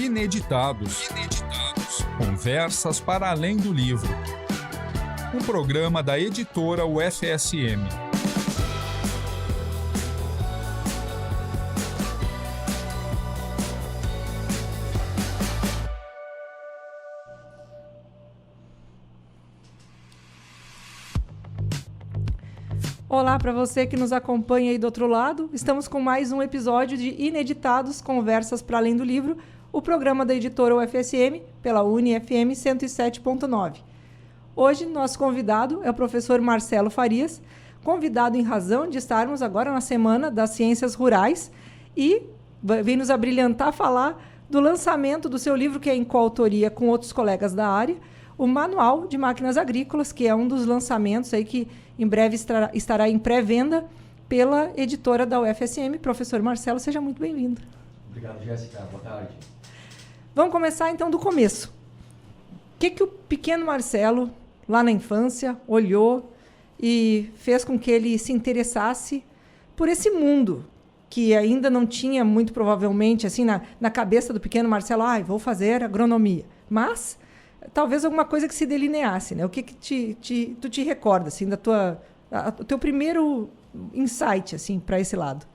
Ineditados. Conversas para além do livro. Um programa da editora UFSM. Olá para você que nos acompanha aí do outro lado. Estamos com mais um episódio de Ineditados, Conversas para Além do Livro, o programa da editora UFSM pela UniFM 107.9. Hoje, nosso convidado é o professor Marcelo Farias, convidado em razão de estarmos agora na Semana das Ciências Rurais e vem nos abrilhantar falar do lançamento do seu livro, que é em coautoria com outros colegas da área, o Manual de Máquinas Agrícolas, que é um dos lançamentos aí que em breve estará em pré-venda pela editora da UFSM. Professor Marcelo, seja muito bem-vindo. Obrigado, Jéssica. Boa tarde. Vamos começar, então, do começo. O que o pequeno Marcelo, lá na infância, olhou e fez com que ele se interessasse por esse mundo que ainda não tinha, muito provavelmente, assim, na cabeça do pequeno Marcelo, vou fazer agronomia. Mas talvez alguma coisa que se delineasse, né? O que tu te recorda, assim, o teu primeiro insight, assim, para esse lado?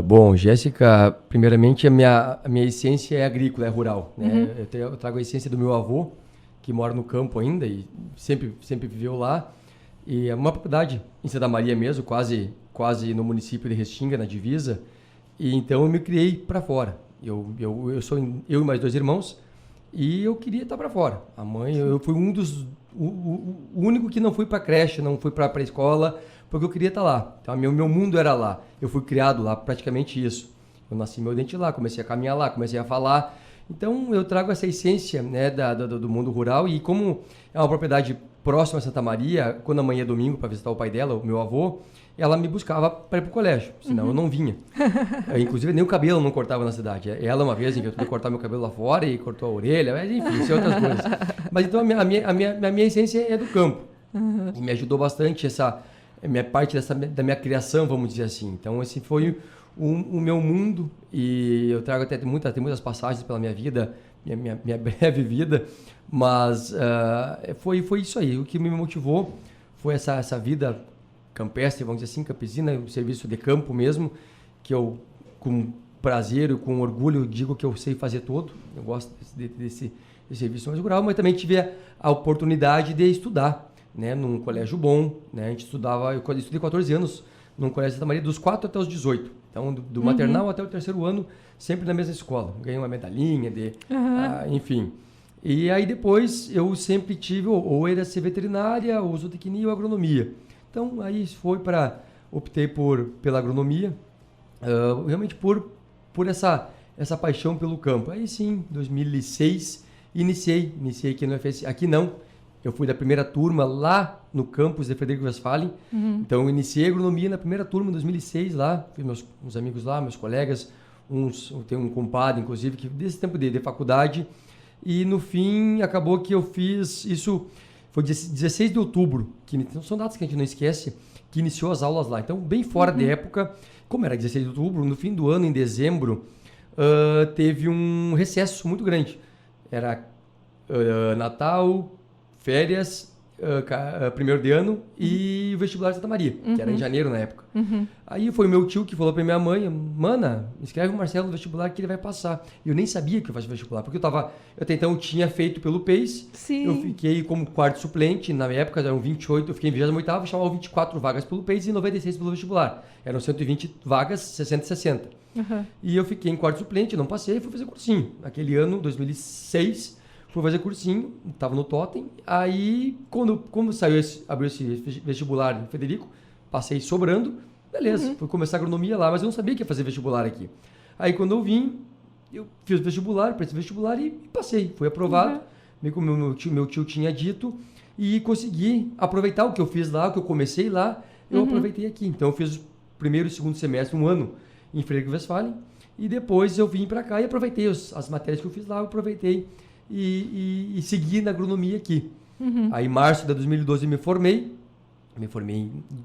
Bom, Jéssica, primeiramente a minha essência é agrícola, é rural, né? Uhum. Eu trago a essência do meu avô, que mora no campo ainda e sempre viveu lá. E é uma propriedade em Santa Maria mesmo, quase no município de Restinga, na divisa. E então eu me criei para fora. Eu e mais 2 irmãos. E eu queria estar para fora. A mãe, eu fui o único que não fui para creche, não fui para a escola, porque eu queria estar lá. Então, meu mundo era lá. Eu fui criado lá, praticamente isso. Eu nasci meu dente lá, comecei a caminhar lá, comecei a falar. Então, eu trago essa essência, né, do mundo rural. E como é uma propriedade próxima a Santa Maria, quando a mãe ia domingo para visitar o pai dela, o meu avô, ela me buscava para ir para o colégio, senão eu não vinha. Inclusive, nem o cabelo não cortava na cidade. Ela, uma vez, inventou de cortar meu cabelo lá fora e cortou a orelha, mas enfim, isso é outras coisas. Mas então, a minha essência é do campo. Uhum. E me ajudou bastante essa minha parte da minha criação, vamos dizer assim. Então, esse foi o meu mundo, e eu trago tem muitas passagens pela minha vida, minha breve vida, mas foi isso aí. O que me motivou foi essa vida campestre, vamos dizer assim, campesina, o serviço de campo mesmo, que eu, com prazer e com orgulho, digo que eu sei fazer tudo. Eu gosto desse serviço mais rural, mas também tive a oportunidade de estudar, né, num colégio bom, né? A gente estudava, eu estudei 14 anos num colégio de Santa Maria, dos 4 até os 18. Então, do maternal até o 3º ano, sempre na mesma escola. Ganhei uma medalhinha, enfim. E aí depois eu sempre tive, ou era ser veterinária, ou zootecnia, ou agronomia. Então, aí optei pela agronomia, realmente por essa paixão pelo campo. Aí sim, em 2006, iniciei aqui no UFSM. Aqui não, eu fui da primeira turma lá no campus de Frederico Westphalen. Uhum. Então, eu iniciei a agronomia na primeira turma, em 2006, lá. Fiz meus amigos lá, meus colegas, eu tenho um compadre, inclusive, que desse tempo de faculdade. E, no fim, acabou que eu fiz isso. Foi 16 de outubro, então são datas que a gente não esquece, que iniciou as aulas lá. Então, bem fora de época, como era 16 de outubro, no fim do ano, em dezembro, teve um recesso muito grande. Era Natal, férias, 1º de ano e o vestibular de Santa Maria, que era em janeiro na época. Uhum. Aí foi meu tio que falou pra minha mãe: Mana, escreve o Marcelo no vestibular que ele vai passar. E eu nem sabia que eu fazia vestibular, porque eu até então tinha feito pelo PEIS. Sim. Eu fiquei como quarto suplente, na época eram 28, eu fiquei em 28º, chamavam 24 vagas pelo PEIS e 96 pelo vestibular. Eram 120 vagas, 60 e 60. Uhum. E eu fiquei em quarto suplente, não passei, fui fazer cursinho. Naquele ano, 2006, fui fazer cursinho, estava no Totem. Aí, como abriu esse vestibular em Frederico, passei sobrando, beleza, fui começar agronomia lá, mas eu não sabia que ia fazer vestibular aqui. Aí, quando eu vim, eu fiz o vestibular, prestei vestibular e passei. Fui aprovado, meio como meu tio tinha dito, e consegui aproveitar o que eu fiz lá, o que eu comecei lá, eu aproveitei aqui. Então, eu fiz o 1º e 2º semestre, um ano, em Frederico Westphalen, e depois eu vim para cá e aproveitei as matérias que eu fiz lá, eu aproveitei e segui na agronomia aqui. Aí, em março de 2012, me formei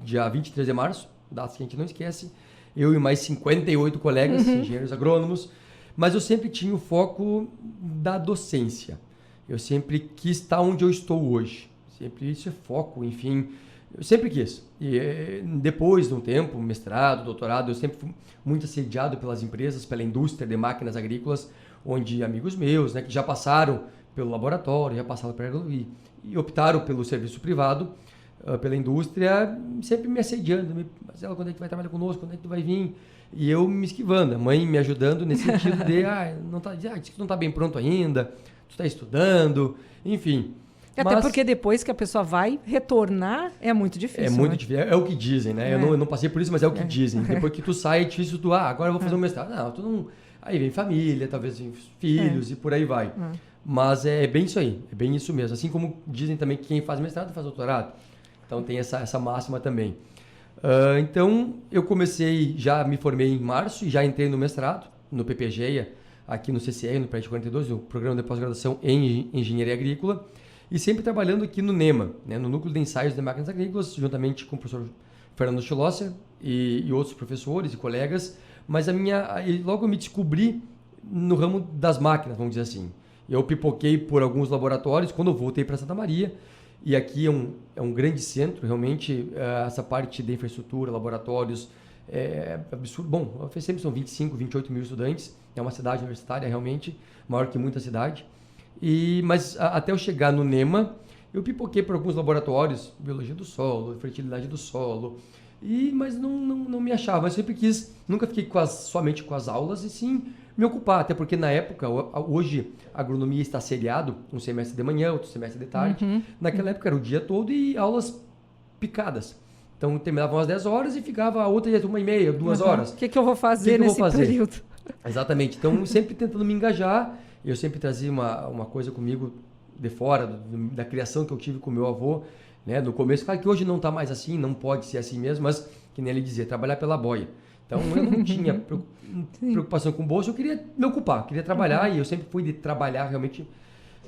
dia 23 de março, datas que a gente não esquece, eu e mais 58 colegas, engenheiros agrônomos, Mas eu sempre tinha o foco da docência. Eu sempre quis estar onde eu estou hoje. Sempre isso é foco, enfim. Eu sempre quis. E depois de um tempo, mestrado, doutorado, eu sempre fui muito assediado pelas empresas, pela indústria de máquinas agrícolas, onde amigos meus, né, que já passaram pelo laboratório, já passaram e optaram pelo serviço privado, pela indústria, sempre me assediando. Marcelo, quando é que vai trabalhar conosco? Quando é que tu vai vir? E eu me esquivando, a mãe me ajudando nesse sentido de, diz que não está bem pronto ainda, tu está estudando, enfim. Até porque depois que a pessoa vai retornar, é muito difícil. É muito difícil, é o que dizem, né? Eu não passei por isso, mas é o que dizem. Depois que tu sai, é difícil tu, agora eu vou fazer um mestrado. Não, tu não... Aí vem família, talvez vem filhos e por aí vai. Mas é bem isso aí, é bem isso mesmo. Assim como dizem também que quem faz mestrado faz doutorado. Então tem essa máxima também. Então eu já me formei em março e já entrei no mestrado, no PPGEA, aqui no CCR, no PET 42, no Programa de Pós-Graduação em Engenharia Agrícola, e sempre trabalhando aqui no NEMA, né, no Núcleo de Ensaios de Máquinas Agrícolas, juntamente com o professor Fernando Schlosser e outros professores e colegas, mas logo eu me descobri no ramo das máquinas, vamos dizer assim. Eu pipoquei por alguns laboratórios quando eu voltei para Santa Maria, e aqui é um grande centro, realmente, essa parte de infraestrutura, laboratórios, é absurdo. Bom, a UFSM são 25, 28 mil estudantes, é uma cidade universitária realmente, maior que muita cidade. Mas até eu chegar no NEMA, eu pipoquei por alguns laboratórios, biologia do solo, fertilidade do solo, mas não me achava. Eu sempre nunca fiquei somente com as aulas, e sim me ocupar, até porque na época, hoje a agronomia está seriado, um semestre de manhã, outro semestre de tarde. Naquela época era o dia todo e aulas picadas. Então terminavam às 10 horas e ficava a outra 1h30, 2 horas. O que eu vou fazer nesse período? Exatamente. Então sempre tentando me engajar. Eu sempre trazia uma coisa comigo de fora, da criação que eu tive com meu avô, né? No começo, claro que hoje não está mais assim, não pode ser assim mesmo, mas que nem ele dizia, trabalhar pela boia. Então eu não tinha preocupação com o bolso, eu queria me ocupar, queria trabalhar, e eu sempre fui de trabalhar realmente.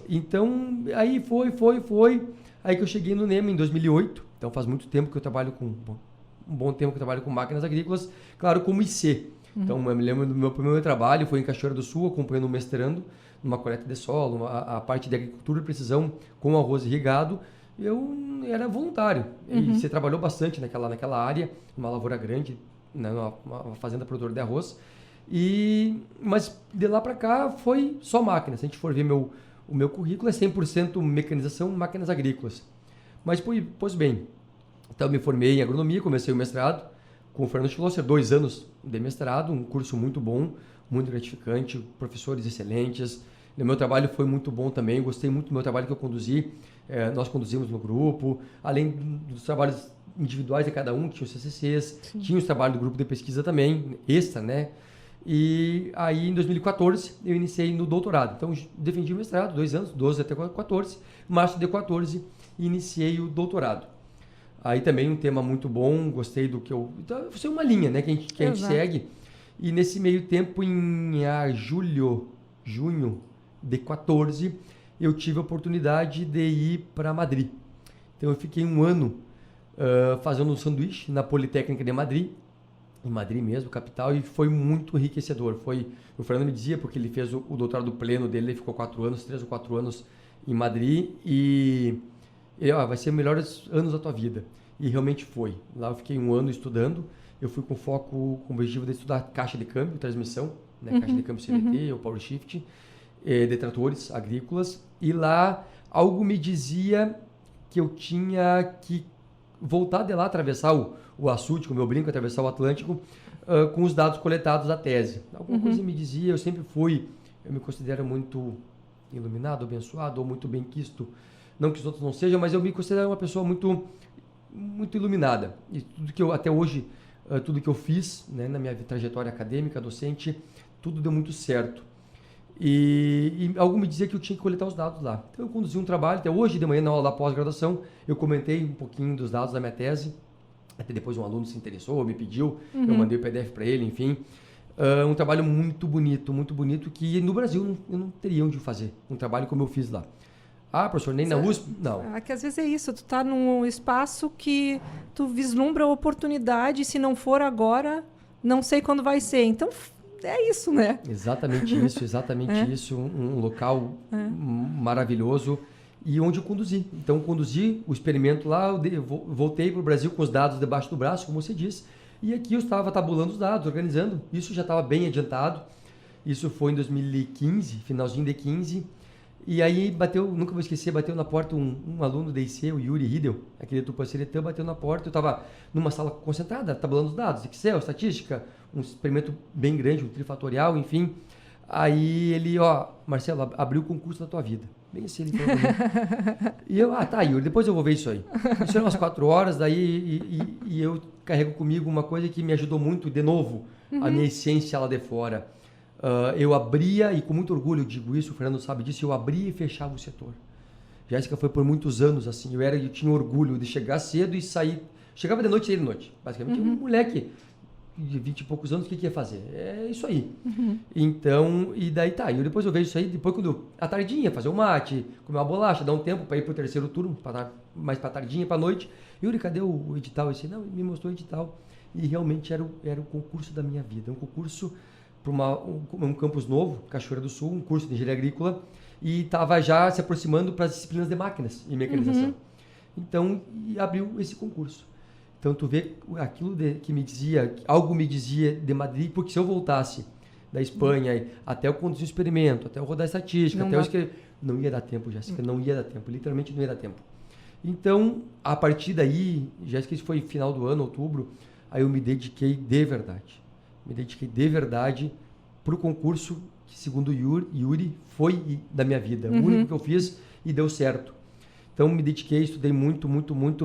Então aí foi, aí que eu cheguei no NEMA em 2008, então faz muito tempo que eu trabalho um bom tempo que eu trabalho com máquinas agrícolas, claro, como IC. Então eu me lembro do meu primeiro trabalho, foi em Cachoeira do Sul, acompanhando um mestrando, numa coleta de solo, a parte de agricultura de precisão com arroz irrigado. Eu era voluntário, e você trabalhou bastante naquela área, numa lavoura grande, numa fazenda produtora de arroz, mas de lá para cá foi só máquinas. Se a gente for ver o meu currículo, é 100% mecanização, máquinas agrícolas. Mas, pois bem, então eu me formei em agronomia, comecei o mestrado com o Fernando Schlosser, 2 anos de mestrado, um curso muito bom, muito gratificante, professores excelentes. O meu trabalho foi muito bom também, gostei muito do meu trabalho que eu conduzi, nós conduzimos no grupo, além dos trabalhos individuais de cada um, tinha os CCCs, tinha os trabalhos do grupo de pesquisa também, extra, né? E aí, em 2014, eu iniciei no doutorado. Então, defendi o mestrado, 2 anos, 12 até 14, março de 14, iniciei o doutorado. Aí também um tema muito bom, gostei do que eu... Então, foi uma linha, né, que a gente segue. E nesse meio tempo, em junho de 14, eu tive a oportunidade de ir para Madrid. Então, eu fiquei 1 ano fazendo um sanduíche na Politécnica de Madrid, em Madrid mesmo, capital, e foi muito enriquecedor. O Fernando me dizia, porque ele fez o doutorado pleno dele, ele ficou 3 ou 4 anos em Madrid, e ele, vai ser os melhores anos da tua vida. E realmente foi. Lá eu fiquei 1 ano estudando, eu fui com foco, com o objetivo de estudar caixa de câmbio, transmissão, né, caixa de câmbio CVT ou Power Shift, de tratores agrícolas, e lá algo me dizia que eu tinha que voltar de lá, atravessar o açude, como eu brinco, atravessar o Atlântico, com os dados coletados da tese. Alguma coisa me dizia, eu me considero muito iluminado, abençoado, ou muito bem-quisto, não que os outros não sejam, mas eu me considero uma pessoa muito, muito iluminada. E tudo que eu, até hoje, tudo que eu fiz, né, na minha trajetória acadêmica, docente, tudo deu muito certo. E algo me dizia que eu tinha que coletar os dados lá. Então eu conduzi um trabalho, até hoje de manhã na aula da pós-graduação, eu comentei um pouquinho dos dados da minha tese, até depois um aluno se interessou, me pediu, eu mandei o PDF para ele, enfim. Um trabalho muito bonito, que no Brasil eu não teria onde fazer, um trabalho como eu fiz lá. Ah, professor, nem na USP? Não. Que às vezes é isso, tu tá num espaço que tu vislumbra a oportunidade, se não for agora, não sei quando vai ser. Então, é isso, né? Exatamente isso. Um local maravilhoso e onde eu conduzi. Então, conduzi o experimento lá, eu voltei para o Brasil com os dados debaixo do braço, como você disse, e aqui eu estava tabulando os dados, organizando. Isso já estava bem adiantado. Isso foi em 2015, finalzinho de 15. E aí nunca vou esquecer, bateu na porta um aluno da IC, o Yuri Riedel, aquele do Tupaciretã, bateu na porta, eu estava numa sala concentrada, tabulando os dados, Excel, estatística, um experimento bem grande, um trifatorial, enfim. Aí ele, Marcelo, abriu o concurso da tua vida. Bem assim, ele falou pra mim. E eu, tá, Yuri, depois eu vou ver isso aí. Isso eram umas 4 horas, daí e eu carrego comigo uma coisa que me ajudou muito, de novo, a minha essência lá de fora. Eu abria, e com muito orgulho eu digo isso, o Fernando sabe disso, eu abria e fechava o setor. Jéssica foi por muitos anos assim, eu tinha orgulho de chegar cedo e sair, chegava de noite e sair de noite, basicamente. Um moleque de 20 e poucos anos, o que ia fazer? É isso aí. Então, e daí tá, depois eu vejo isso aí, depois quando à tardinha, fazer um mate, comer uma bolacha, dar um tempo para ir pro terceiro turno, mais pra tardinha, pra noite. Yuri, cadê o edital? Esse não, me mostrou o edital. E realmente era o concurso da minha vida, um concurso para um campus novo, Cachoeira do Sul, um curso de engenharia agrícola, e estava já se aproximando para as disciplinas de máquinas e mecanização. Então, abriu esse concurso. Então, tu vê aquilo que me dizia, algo me dizia de Madrid, porque se eu voltasse da Espanha até eu conduzir o experimento, até eu rodar estatística, não ia dar tempo, Jéssica, não ia dar tempo, literalmente não ia dar tempo. Então, a partir daí, Jéssica, isso foi final do ano, outubro, aí eu me dediquei de verdade. Para o concurso que, segundo o Yuri, foi da minha vida. O único que eu fiz e deu certo. Então, me dediquei, estudei muito.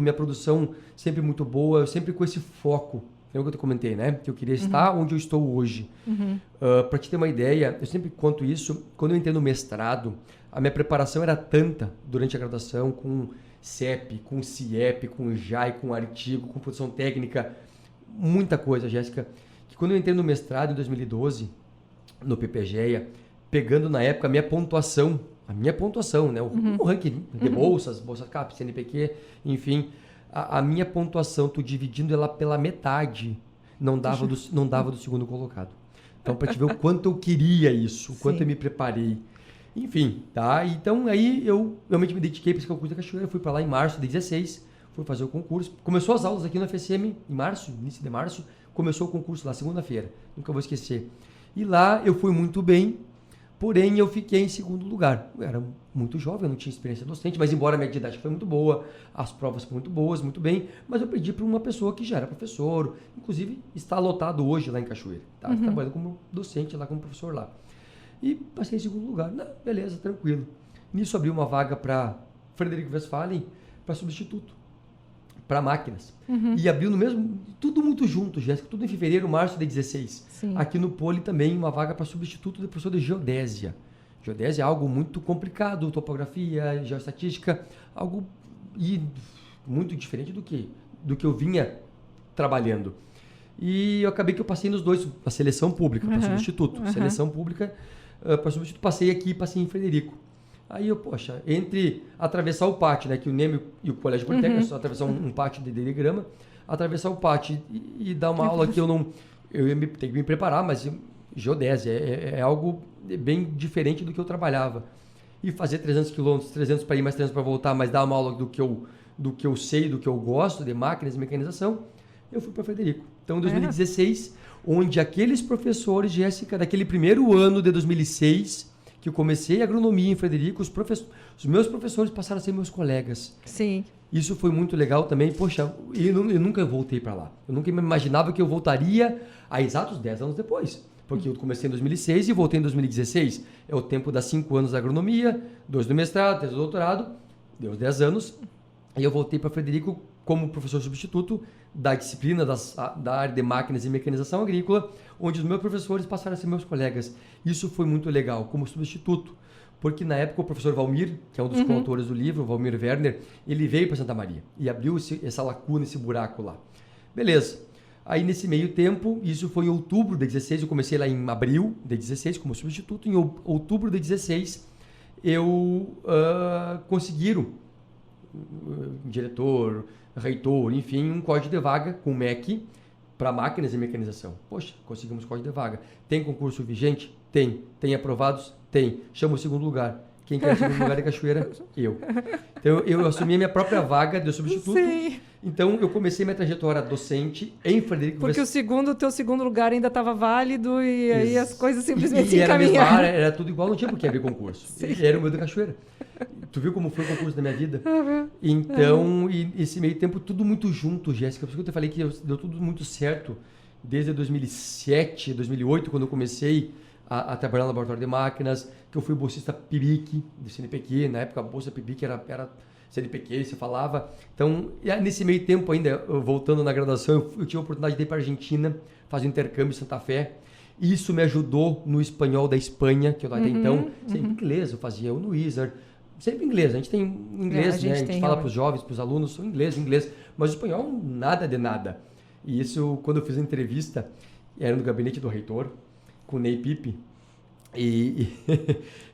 Minha produção sempre muito boa, eu sempre com esse foco. É o que eu te comentei, né? Que eu queria estar onde eu estou hoje. Para te ter uma ideia, eu sempre conto isso. Quando eu entrei no mestrado, a minha preparação era tanta durante a graduação, com CEP, com CIEP, com JAI, com artigo, com produção técnica, muita coisa, Jéssica. Quando eu entrei no mestrado em 2012, no PPGEA, pegando na época a minha pontuação, né? O ranking de bolsas CAP, CNPq, enfim, a minha pontuação, tu dividindo ela pela metade, não dava do segundo colocado. Então, para te ver o quanto eu queria isso, o quanto eu me preparei. Enfim, tá? Então, aí eu realmente me dediquei para esse concurso da Cachoeira, fui para lá em março de 2016, fui fazer o concurso. Começou as aulas aqui no FSM em março, início de março, começou o concurso lá, segunda-feira, nunca vou esquecer. E lá eu fui muito bem, porém eu fiquei em segundo lugar. Eu era muito jovem, eu não tinha experiência docente, mas embora a minha didática foi muito boa, as provas foram muito boas, muito bem, mas eu pedi para uma pessoa que já era professor, inclusive está lotado hoje lá em Cachoeira, tá? Trabalhando como docente lá, como professor lá. E passei em segundo lugar. Não, beleza, tranquilo. Nisso abriu uma vaga para Frederico Westphalen, para substituto, para máquinas. E abriu no mesmo, tudo muito junto, Jéssica, tudo em fevereiro, março de 16. Sim. Aqui no Poli também uma vaga para substituto de professor de geodésia. Geodésia é algo muito complicado, topografia, geoestatística, algo muito diferente do que eu vinha trabalhando. E eu acabei que eu passei nos dois, a seleção pública para substituto. Seleção pública para substituto, passei aqui, passei em Frederico. Aí eu, entre atravessar o pátio, né, que o NEM e o Colégio Politécnico, só atravessar um pátio de diagrama, atravessar o pátio e dar uma aula que eu ia ter que me preparar, mas geodésia é algo bem diferente do que eu trabalhava. E fazer 300 quilômetros, 300 para ir, mais 300 para voltar, mas dar uma aula do que eu sei, do que eu gosto, de máquinas e mecanização, eu fui para Frederico. Então, em 2016, onde aqueles professores, Jéssica, daquele primeiro ano de 2006, que eu comecei agronomia em Frederico, os meus professores passaram a ser meus colegas. Sim. Isso foi muito legal também. Poxa, eu nunca voltei para lá. Eu nunca me imaginava que eu voltaria há exatos 10 anos depois. Porque eu comecei em 2006 e voltei em 2016. É o tempo das 5 anos da agronomia, 2 do mestrado, 3 do doutorado, deu uns 10 anos. E eu voltei para Frederico como professor substituto da disciplina da área de máquinas e mecanização agrícola, onde os meus professores passaram a ser meus colegas. Isso foi muito legal, como substituto, porque na época o professor Valmir, que é um dos coautores do livro, o Valmir Werner, ele veio para Santa Maria e abriu essa lacuna, esse buraco lá. Beleza. Aí nesse meio tempo, isso foi em outubro de 16, eu comecei lá em abril de 16 como substituto, em outubro de 16 conseguiram, diretor, reitor, enfim, um código de vaga com o MEC para máquinas e mecanização. Poxa, conseguimos código de vaga. Tem concurso vigente? Tem. Tem aprovados? Tem. Chama o segundo lugar. Quem quer o segundo lugar de Cachoeira? Eu. Então, eu assumi a minha própria vaga de substituto. Sim. Então, eu comecei minha trajetória docente em Frederico Porque o teu segundo lugar ainda estava válido e aí as coisas simplesmente se era a mesma encaminharam. área, era tudo igual, não tinha por que abrir concurso. Era o meu de Cachoeira. Tu viu como foi o concurso da minha vida? Então, e esse meio tempo, tudo muito junto, Jéssica. Por isso que eu te falei que deu tudo muito certo desde 2007, 2008, quando eu comecei a trabalhar no laboratório de máquinas, que eu fui bolsista PIBIC, do CNPq. Na época, a bolsa PIBIC era CNPq, você falava. Então, nesse meio tempo ainda, voltando na graduação, eu tive a oportunidade de ir para a Argentina, fazer um intercâmbio em Santa Fé. Isso me ajudou no espanhol da Espanha, que eu até então, sempre inglês, eu fazia no Wizard, sempre inglês. A gente tem inglês, né? A gente fala para os jovens, para os alunos, inglês. Mas o espanhol, nada de nada. E isso, quando eu fiz a entrevista, era no gabinete do reitor, com o Ney Pipe. E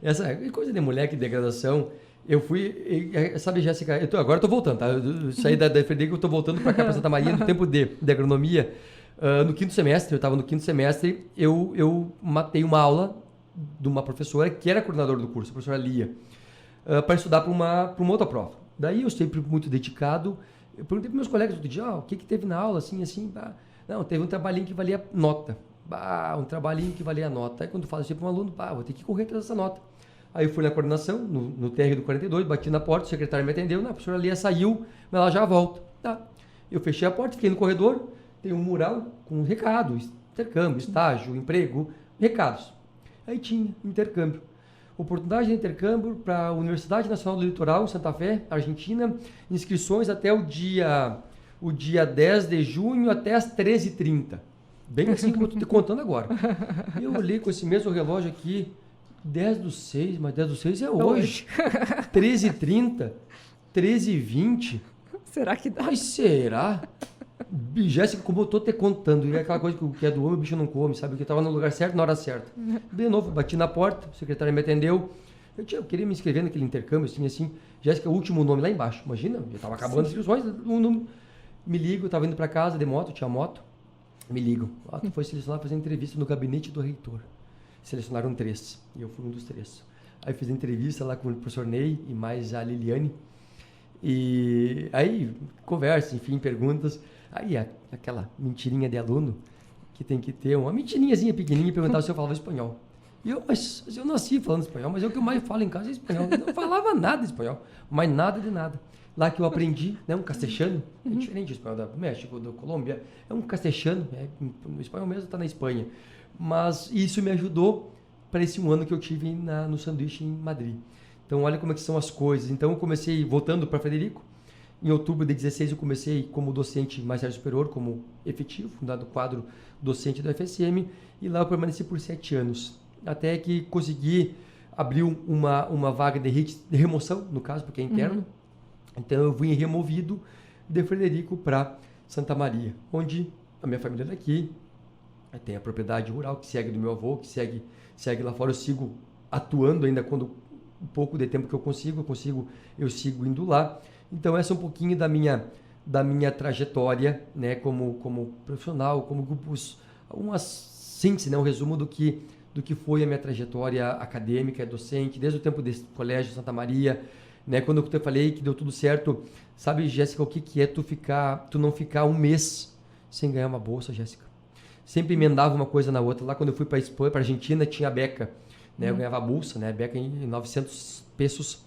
essa coisa de moleque de graduação, eu fui, sabe, Jéssica, agora eu tô voltando, tá? Eu saí da Frederico, eu tô voltando para cá, para Santa Maria, no tempo de agronomia. No quinto semestre, eu estava no quinto semestre, eu matei uma aula de uma professora que era coordenadora do curso, a professora Lia, para estudar para uma outra prova. Daí eu sempre muito dedicado, eu perguntei para meus colegas outro dia, o que teve na aula, assim, não, teve um trabalhinho que valia nota. Um trabalhinho que valia nota. Aí quando eu falo assim para um aluno, vou ter que correr atrás dessa nota. Aí eu fui na coordenação, no TR do 42, bati na porta, o secretário me atendeu, a professora Lia saiu, mas ela já volta. Tá. Eu fechei a porta, fiquei no corredor, tem um mural com recado, intercâmbio, estágio, emprego, recados. Aí tinha intercâmbio. Oportunidade de intercâmbio para a Universidade Nacional do Litoral, em Santa Fé, Argentina, inscrições até o dia 10 de junho até as 13h30. Bem assim como eu estou te contando agora. E eu olhei com esse mesmo relógio aqui, 10/6, mas 10/6 é hoje. 13h30, 13h20. Será que dá? Mas será? Jéssica, como eu estou te contando, e é aquela coisa que é do homem, o bicho não come, sabe? Que eu estava no lugar certo, na hora certa. De novo, bati na porta, o secretário me atendeu. Eu queria me inscrever naquele intercâmbio, assim, Jéssica, o último nome lá embaixo. Imagina, eu estava acabando as inscrições, me ligo, eu estava indo para casa de moto, tinha moto. Me ligam. Tu foi selecionado para fazer entrevista no gabinete do reitor. Selecionaram 3. E eu fui um dos 3. Aí fiz entrevista lá com o professor Ney e mais a Liliane. E aí, conversa, enfim, perguntas. Aí, aquela mentirinha de aluno que tem que ter uma mentirinhazinha pequenininha e perguntava se eu falava espanhol. E mas eu nasci falando espanhol, mas é o que eu mais falo em casa é espanhol. Eu não falava nada de espanhol, mas nada de nada. Lá que eu aprendi, né, um castelhano, é diferente do espanhol do México, da Colômbia, é um castelhano, o espanhol mesmo está na Espanha. Mas isso me ajudou para esse um ano que eu tive no sanduíche em Madrid. Então, olha como é que são as coisas. Então, eu comecei, voltando para Frederico, em outubro de 2016 eu comecei como docente magistério superior, como efetivo, fundado o quadro docente da FSM, e lá eu permaneci por 7 anos, até que consegui abrir uma vaga de remoção, no caso, porque é interno. Então eu vim removido de Frederico para Santa Maria, onde a minha família é daqui, tem a propriedade rural que segue do meu avô, que segue lá fora. Eu sigo atuando ainda quando um pouco de tempo que eu sigo indo lá. Então essa é um pouquinho da minha trajetória, né, como profissional, como grupos, uma síntese, né, um resumo do que foi a minha trajetória acadêmica, docente, desde o tempo de colégio Santa Maria. Né, quando eu te falei que deu tudo certo, sabe, Jéssica, o que é tu não ficar um mês sem ganhar uma bolsa, Jéssica? Sempre emendava uma coisa na outra. Lá quando eu fui para Espanha, para Argentina, tinha a beca, né? Eu ganhava a bolsa, né? Beca em 900 pesos.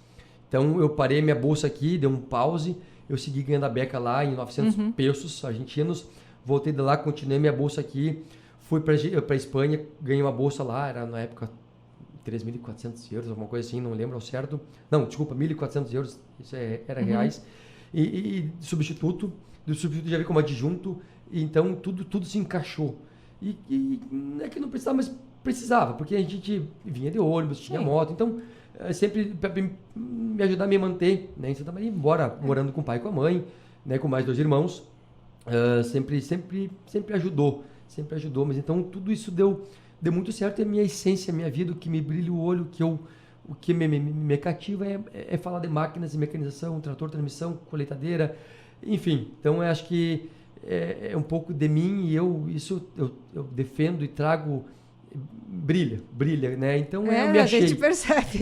Então eu parei minha bolsa aqui, dei um pause, eu segui ganhando a beca lá em 900 pesos argentinos. Voltei de lá, continuei minha bolsa aqui, fui para Espanha, ganhei uma bolsa lá, era na época 3.400 euros, alguma coisa assim, não lembro ao certo. Não, desculpa, 1.400 euros, isso era reais. E de substituto já veio como adjunto, e então tudo se encaixou. E não é que não precisava, mas precisava, porque a gente vinha de ônibus, tinha moto, então sempre para me ajudar a me manter, né, em Santa Maria, embora morando com o pai e com a mãe, né, com mais 2 irmãos, sempre ajudou, mas então tudo isso deu muito certo. É a minha essência, a minha vida, o que me brilha o olho, o que me cativa é falar de máquinas e mecanização, trator, transmissão, colheitadeira, enfim. Então eu acho que é um pouco de mim e eu defendo e trago, brilha, né? Então eu me achei. A gente percebe.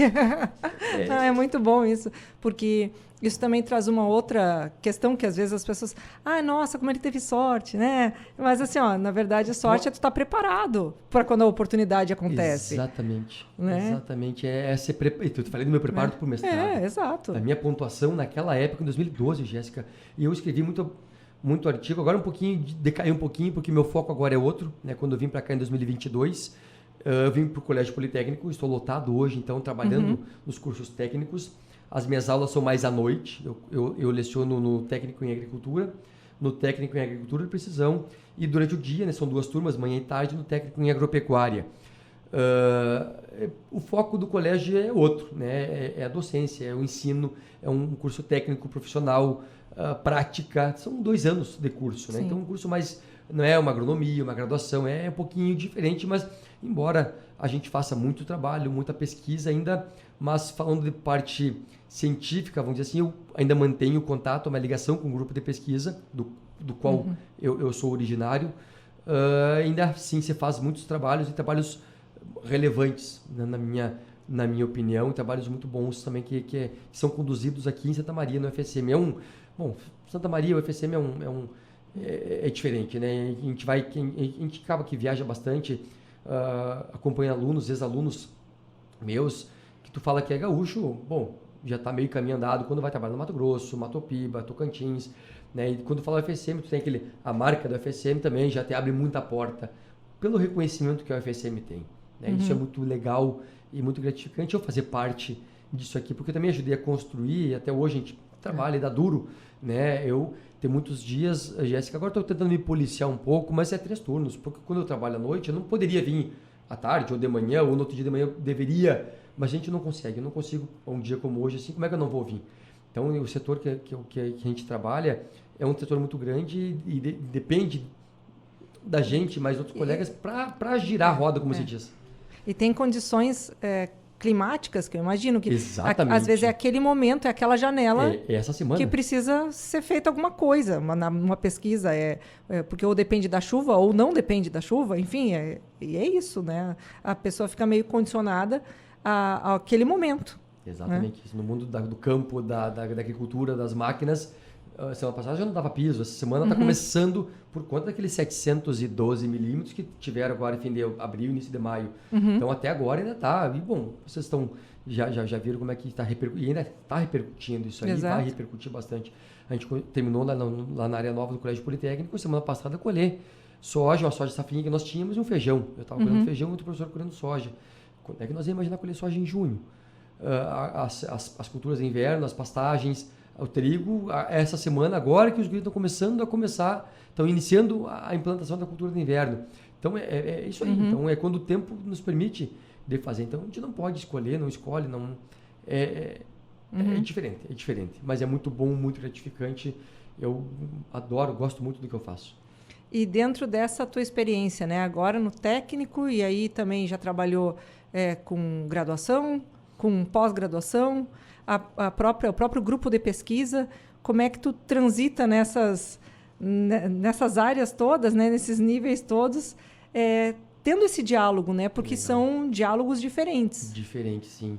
Não, é muito bom isso, porque isso também traz uma outra questão que às vezes as pessoas, nossa, como ele teve sorte, né? Mas assim, na verdade a sorte é tu estar preparado para quando a oportunidade acontece. Exatamente. Né? Exatamente. Eu falei do meu preparo para o mestrado. Exato. A minha pontuação naquela época, em 2012, Jéssica, e eu escrevi muito artigo, agora decaiu um pouquinho, porque meu foco agora é outro, né? Quando eu vim para cá em 2022, eu vim para o Colégio Politécnico, estou lotado hoje, então, trabalhando nos cursos técnicos. As minhas aulas são mais à noite, eu leciono no técnico em agricultura, no técnico em agricultura de precisão, e durante o dia, né, são 2 turmas, manhã e tarde, no técnico em agropecuária. O foco do colégio é outro, né? É a docência, é o ensino, é um curso técnico profissional, prática, são 2 anos de curso, né? Então um curso mais, não é uma agronomia, uma graduação, é um pouquinho diferente, mas embora a gente faça muito trabalho, muita pesquisa ainda, mas falando de parte científica, vamos dizer assim, eu ainda mantenho contato, uma ligação com o grupo de pesquisa, do qual eu sou originário, ainda assim se faz muitos trabalhos e trabalhos relevantes, né, na minha opinião, trabalhos muito bons também que são conduzidos aqui em Santa Maria, no FSM. Santa Maria, o FSM é diferente, né? A gente acaba que viaja bastante, acompanha alunos, ex-alunos meus, que tu fala que é gaúcho, já está meio caminho andado quando vai trabalhar no Mato Grosso, Mato Piba, Tocantins, né? E quando fala FSM, tu tem a marca do FSM também, já te abre muita porta, pelo reconhecimento que o FSM tem, né? Isso é muito legal e muito gratificante eu fazer parte disso aqui, porque eu também ajudei a construir, e até hoje a gente trabalha e dá duro, né? Eu tenho muitos dias, Jéssica, agora estou tentando me policiar um pouco, mas é 3 turnos, porque quando eu trabalho à noite, eu não poderia vir à tarde ou de manhã, ou no outro dia de manhã eu deveria, mas a gente não consegue, eu não consigo um dia como hoje, assim, como é que eu não vou vir? Então, o setor que a gente trabalha é um setor muito grande e depende da gente, mais outros colegas, para girar a roda, como se diz. E tem condições climáticas, que eu imagino que Exatamente. Às vezes é aquele momento, é aquela janela essa semana que precisa ser feita alguma coisa, uma pesquisa, porque ou depende da chuva ou não depende da chuva, enfim, e é isso, né? A pessoa fica meio condicionada àquele momento. Exatamente, isso. No mundo do campo, da agricultura, das máquinas, semana passada já não dava piso, essa semana está começando por conta daqueles 712 milímetros que tiveram agora em fim de abril, início de maio. Então até agora ainda está. E bom, vocês já viram como é que está repercutindo, e ainda está repercutindo isso aí. Exato. Vai repercutir bastante. A gente terminou lá na área nova do Colégio Politécnico, semana passada, colher soja, uma soja safrinha que nós tínhamos e um feijão. Eu estava colhendo feijão e outro professor colhendo soja. Quando é que nós íamos imaginar colher soja em junho? As culturas de inverno, as pastagens, o trigo, essa semana, agora que os guris estão iniciando a implantação da cultura de inverno. Então, é isso aí. Então, é quando o tempo nos permite de fazer. Então, a gente não pode escolher, não escolhe, não... É diferente. Mas é muito bom, muito gratificante. Eu gosto muito do que eu faço. E dentro dessa tua experiência, né? Agora no técnico, e aí também já trabalhou com graduação, com pós-graduação, o próprio grupo de pesquisa, como é que tu transita nessas áreas todas, né, nesses níveis todos, tendo esse diálogo, né, porque legal. São diálogos diferentes. Diferentes, sim.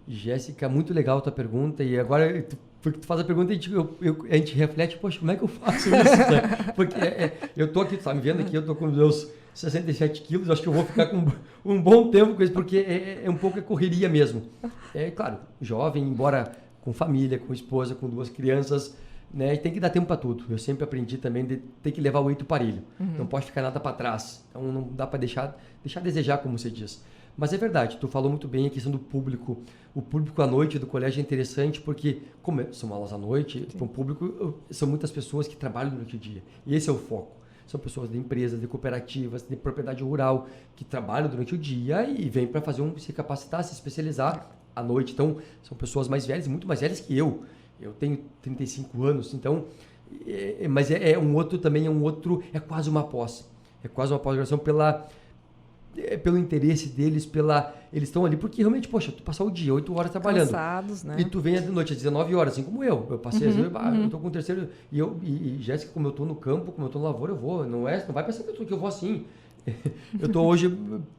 Jéssica, muito legal a tua pergunta, e agora, porque tu faz a pergunta, a gente reflete, poxa, como é que eu faço isso? Né? Porque eu tô aqui, tu tá me vendo aqui, eu tô com meus 67 quilos, acho que eu vou ficar com um bom tempo com isso, porque é um pouco a correria mesmo. Claro, jovem, embora com família, com esposa, com 2 crianças, né, e tem que dar tempo para tudo. Eu sempre aprendi também de ter que levar o 8 parelho. Não pode ficar nada para trás. Então não dá para deixar a desejar, como você diz. Mas é verdade, tu falou muito bem a questão do público. O público à noite do colégio é interessante porque, como são aulas à noite, o público são muitas pessoas que trabalham durante o dia. E esse é o foco. São pessoas de empresas, de cooperativas, de propriedade rural, que trabalham durante o dia e vêm para se capacitar, se especializar à noite. Então, são pessoas mais velhas, muito mais velhas que eu. Eu tenho 35 anos, então... mas é quase uma pós. É quase uma pós-graduação pelo interesse deles, eles estão ali porque realmente, poxa, tu passou o dia, 8 horas trabalhando. Cansados, né? E tu vem de noite às 19 horas, assim como eu. Eu passei, eu tô com o terceiro, e Jéssica, como eu tô no campo, como eu tô no lavoura, eu vou. Não vai pensar que eu vou assim. Eu tô hoje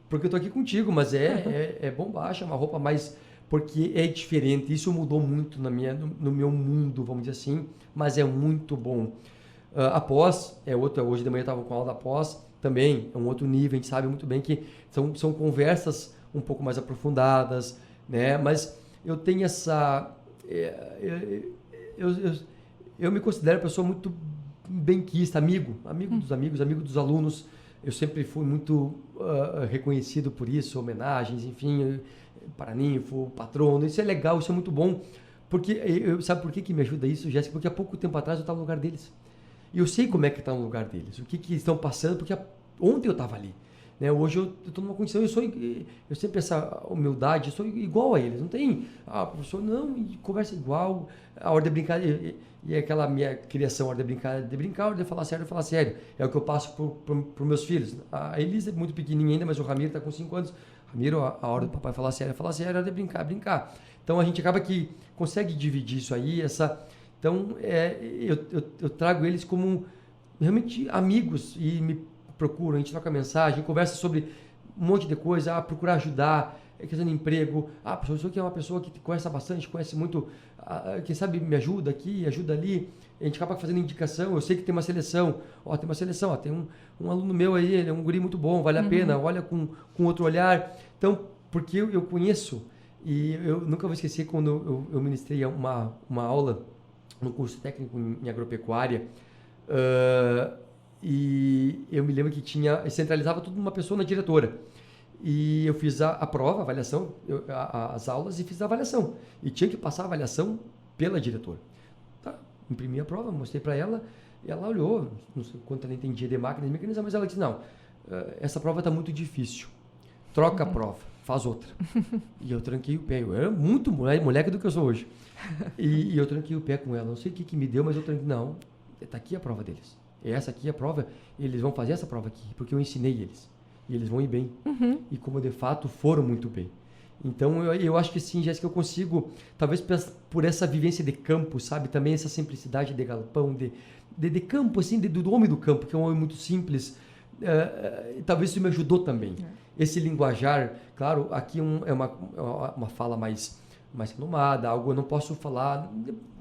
porque eu tô aqui contigo, mas é bombacha, uma roupa mais... Porque é diferente, isso mudou muito no meu mundo, vamos dizer assim, mas é muito bom. A pós, hoje de manhã eu estava com a aula da pós, também é um outro nível, a gente sabe muito bem que são conversas um pouco mais aprofundadas, né? Mas eu tenho eu me considero uma pessoa muito benquista, amigo dos amigos, amigo dos alunos. Eu sempre fui muito reconhecido por isso, homenagens, enfim, paraninfo, patrono, isso é legal, isso é muito bom, porque sabe por que me ajuda isso, Jéssica? Porque há pouco tempo atrás eu estava no lugar deles, e eu sei como é que está no lugar deles, o que estão passando, porque ontem eu estava ali, né? Hoje eu estou numa condição, eu sempre essa humildade, eu sou igual a eles, não tem, professor, não, conversa igual, a hora de brincar, e aquela minha criação, a hora de brincar, a hora de falar sério, é o que eu passo para meus filhos. A Elisa é muito pequenininha ainda, mas o Ramiro está com 5 anos, Ramiro, a hora do papai falar sério, a hora de brincar. Então a gente acaba que consegue dividir isso aí, então eu trago eles como realmente amigos e me procuram, a gente troca mensagem, conversa sobre um monte de coisa, procurar ajudar, questão de emprego, professor que é uma pessoa que conhece bastante, conhece muito, quem sabe me ajuda aqui, ajuda ali, a gente acaba fazendo indicação, eu sei que tem uma seleção, tem um aluno meu aí, ele é um guri muito bom, vale a pena, olha com outro olhar, então, porque eu conheço, e eu nunca vou esquecer quando eu ministrei uma aula no curso técnico em agropecuária, e eu me lembro que centralizava tudo numa pessoa na diretora. E eu fiz a prova, a avaliação, as aulas e fiz a avaliação. E tinha que passar a avaliação pela diretora. Tá, imprimi a prova, mostrei para ela, e ela olhou, não sei quanto ela entendia de máquinas e mecanismos, mas ela disse, não, essa prova está muito difícil. Troca a prova, faz outra. E eu tranquei o pé. Eu era muito moleque do que eu sou hoje. E eu tranquei o pé com ela. Não sei o que me deu, mas eu tranquei. Não, está aqui a prova deles. Essa aqui é a prova, eles vão fazer essa prova aqui, porque eu ensinei eles. E eles vão ir bem. E como de fato foram muito bem. Então eu acho que sim, Jéssica, eu consigo, talvez por essa vivência de campo, sabe? Também essa simplicidade de galpão, de campo, assim, do homem do campo, que é um homem muito simples. Talvez isso me ajudou também. Esse linguajar, claro, aqui é uma fala mais renomada, algo eu não posso falar.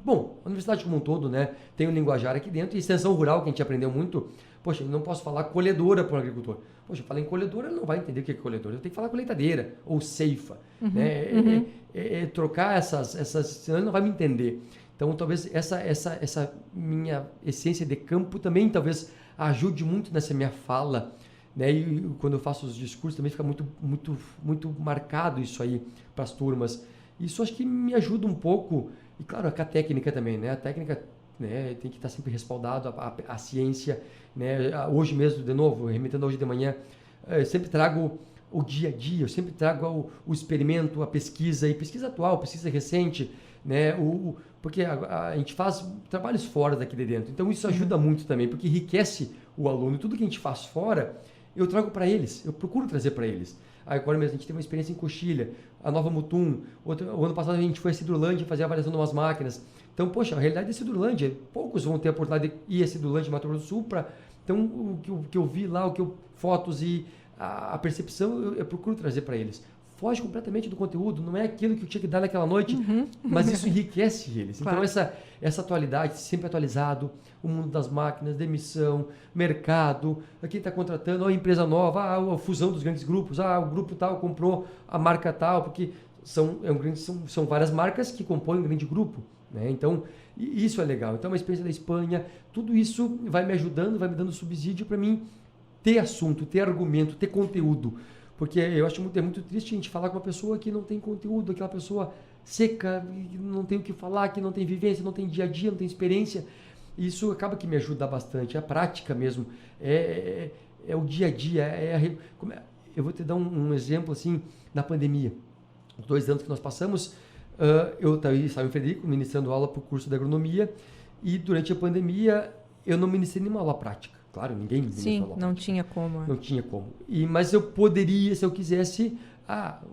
Bom, a universidade como um todo, né, tem um linguajar aqui dentro, e extensão rural, que a gente aprendeu muito. Poxa, eu não posso falar colhedora para um agricultor. Poxa, eu falei em colhedora, ele não vai entender o que é colhedora. Eu tenho que falar colheitadeira ou ceifa. Né? Trocar senão ele não vai me entender. Então, talvez essa minha essência de campo também talvez ajude muito nessa minha fala. Né? E quando eu faço os discursos também fica muito, muito, muito marcado isso aí para as turmas. Isso acho que me ajuda um pouco. E claro, com a técnica também, né? A técnica, né, tem que estar sempre respaldado, a ciência, né? Hoje mesmo, de novo, remetendo hoje de manhã, eu sempre trago o dia a dia, eu sempre trago o experimento, a pesquisa, e pesquisa atual, pesquisa recente, né? Porque a gente faz trabalhos fora daqui de dentro, então isso ajuda muito também, porque enriquece o aluno, tudo que a gente faz fora, eu trago para eles, eu procuro trazer para eles. Agora mesmo a gente teve uma experiência em Coxilha, a Nova Mutum, o ano passado a gente foi a Cidrolândia fazer a avaliação de umas máquinas. Então, poxa, a realidade é Cidrolândia, poucos vão ter a oportunidade de ir a Cidrolândia, Mato Grosso do Sul, então o que eu vi lá, fotos e a percepção, eu procuro trazer para eles. Foge completamente do conteúdo, não é aquilo que eu tinha que dar naquela noite, mas isso enriquece eles. Claro. Então, essa atualidade, sempre atualizado, o mundo das máquinas, demissão, mercado, quem está contratando, a empresa nova, a fusão dos grandes grupos, o grupo tal comprou a marca tal, porque são várias marcas que compõem um grande grupo. Né? Então, isso é legal. Então, a experiência da Espanha, tudo isso vai me ajudando, vai me dando subsídio para mim ter assunto, ter argumento, ter conteúdo. Porque eu acho muito triste a gente falar com uma pessoa que não tem conteúdo, aquela pessoa seca, que não tem o que falar, que não tem vivência, não tem dia a dia, não tem experiência. E isso acaba que me ajuda bastante, é a prática mesmo, é o dia a dia. Eu vou te dar um exemplo assim, na pandemia. Os 2 anos que nós passamos, eu estava em Frederico, ministrando aula para o curso de agronomia, e durante a pandemia eu não ministrei nenhuma aula prática. Claro, ninguém Sim, falou. não tinha como. Não tinha como. Mas eu poderia, se eu quisesse,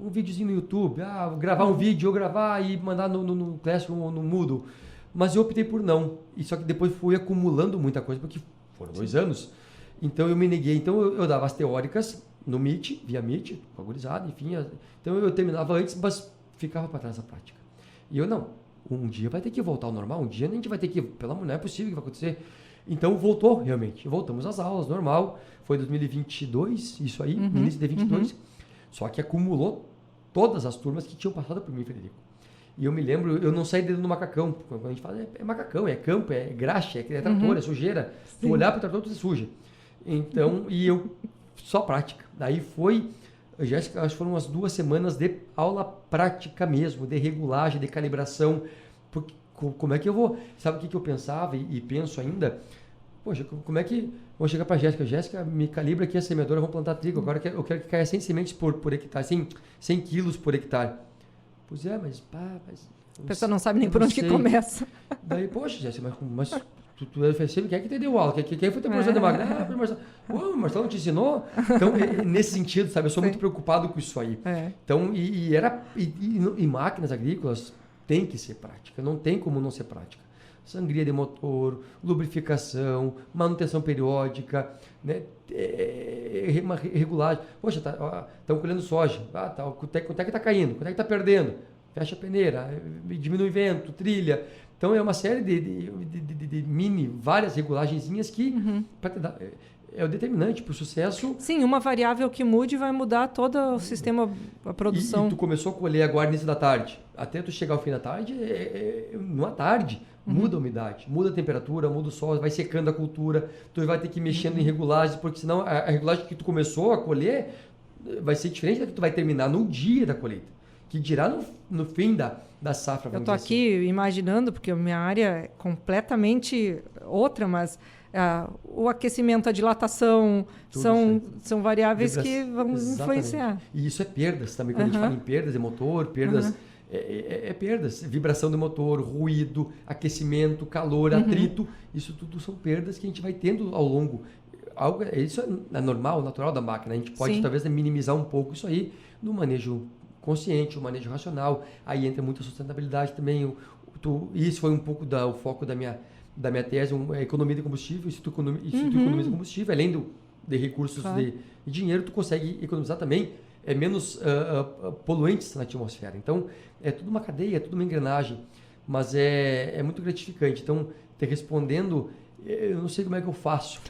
um videozinho no YouTube, gravar um vídeo, ou gravar e mandar no Classroom ou no Moodle. Mas eu optei por não. E só que depois fui acumulando muita coisa, porque foram 2 anos. Então eu me neguei. Então eu dava as teóricas no Meet, via Meet, com a gurizada, enfim. Então eu terminava antes, mas ficava para trás da prática. E eu não. Um dia vai ter que voltar ao normal, um dia a gente vai ter que... Pelo amor, não é possível que vai acontecer. Então voltou realmente. Voltamos às aulas, normal. Foi 2022, isso aí, início de 2022. Só que acumulou todas as turmas que tinham passado por mim, Frederico. E eu me lembro, eu não saí dentro do macacão. Quando a gente fala, é macacão, é campo, é graxa, é trator, é sujeira. Se tu olhar para o trator, tu se suja. Então, e eu, só prática. Daí foi, Jéssica, acho que foram umas 2 semanas de aula prática mesmo, de regulagem, de calibração. Porque, como é que eu vou... Sabe o que eu pensava e penso ainda? Poxa, como é que... Vou chegar para a Jéssica. Jéssica, me calibra aqui a semeadora, vamos plantar trigo. Agora eu quero que caia 100 sementes por hectare, 100 quilos por hectare. Pois é, mas... A pessoa não sabe nem por onde que começa. Daí, poxa, Jéssica, mas tu é FSM, quem é que te deu aula? Quem foi teu professor de máquina? Marcelo. O Marcelo não te ensinou? Então, nesse sentido, sabe, eu sou muito preocupado com isso aí. Então, e máquinas agrícolas tem que ser prática, não tem como não ser prática. Sangria de motor, lubrificação, manutenção periódica, né? Regulagem. Poxa, estão colhendo soja. Quanto é que está caindo? Quanto é que está perdendo? Fecha a peneira, diminui o vento, trilha. Então, é uma série de várias regulagenzinhas que é o determinante para o sucesso. Sim, uma variável que mude vai mudar todo o sistema, a produção. E tu começou a colher agora início da tarde. Até tu chegar ao fim da tarde, numa tarde, muda a umidade, muda a temperatura, muda o sol, vai secando a cultura, tu vai ter que ir mexendo em regulagens, porque senão a regulagem que tu começou a colher vai ser diferente da que tu vai terminar no dia da colheita, que dirá no fim da safra. Eu estou aqui imaginando, porque a minha área é completamente outra, mas o aquecimento, a dilatação, são variáveis que vão influenciar. E isso é perdas também, quando a gente fala em perdas de motor, perdas... perdas, vibração do motor, ruído, aquecimento, calor, atrito, isso tudo são perdas que a gente vai tendo ao longo. Isso é normal, natural da máquina, a gente pode talvez minimizar um pouco isso aí no manejo consciente, o manejo racional, aí entra muita sustentabilidade também, isso foi um pouco o foco da minha tese, a economia de combustível, se tu economiza combustível, além de recursos de dinheiro, tu consegue economizar também menos poluentes na atmosfera. Então, é tudo uma cadeia, é tudo uma engrenagem, mas é muito gratificante. Então, te respondendo, eu não sei como é que eu faço,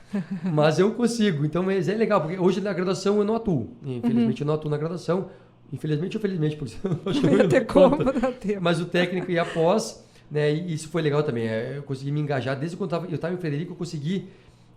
mas eu consigo. Então, é legal, porque hoje na graduação eu não atuo. Infelizmente, eu não atuo na graduação. Infelizmente ou felizmente, porque não ia ter como dar tempo. Mas o técnico e a pós, né, e isso foi legal também. Eu consegui me engajar. Desde quando eu estava em Frederico, eu consegui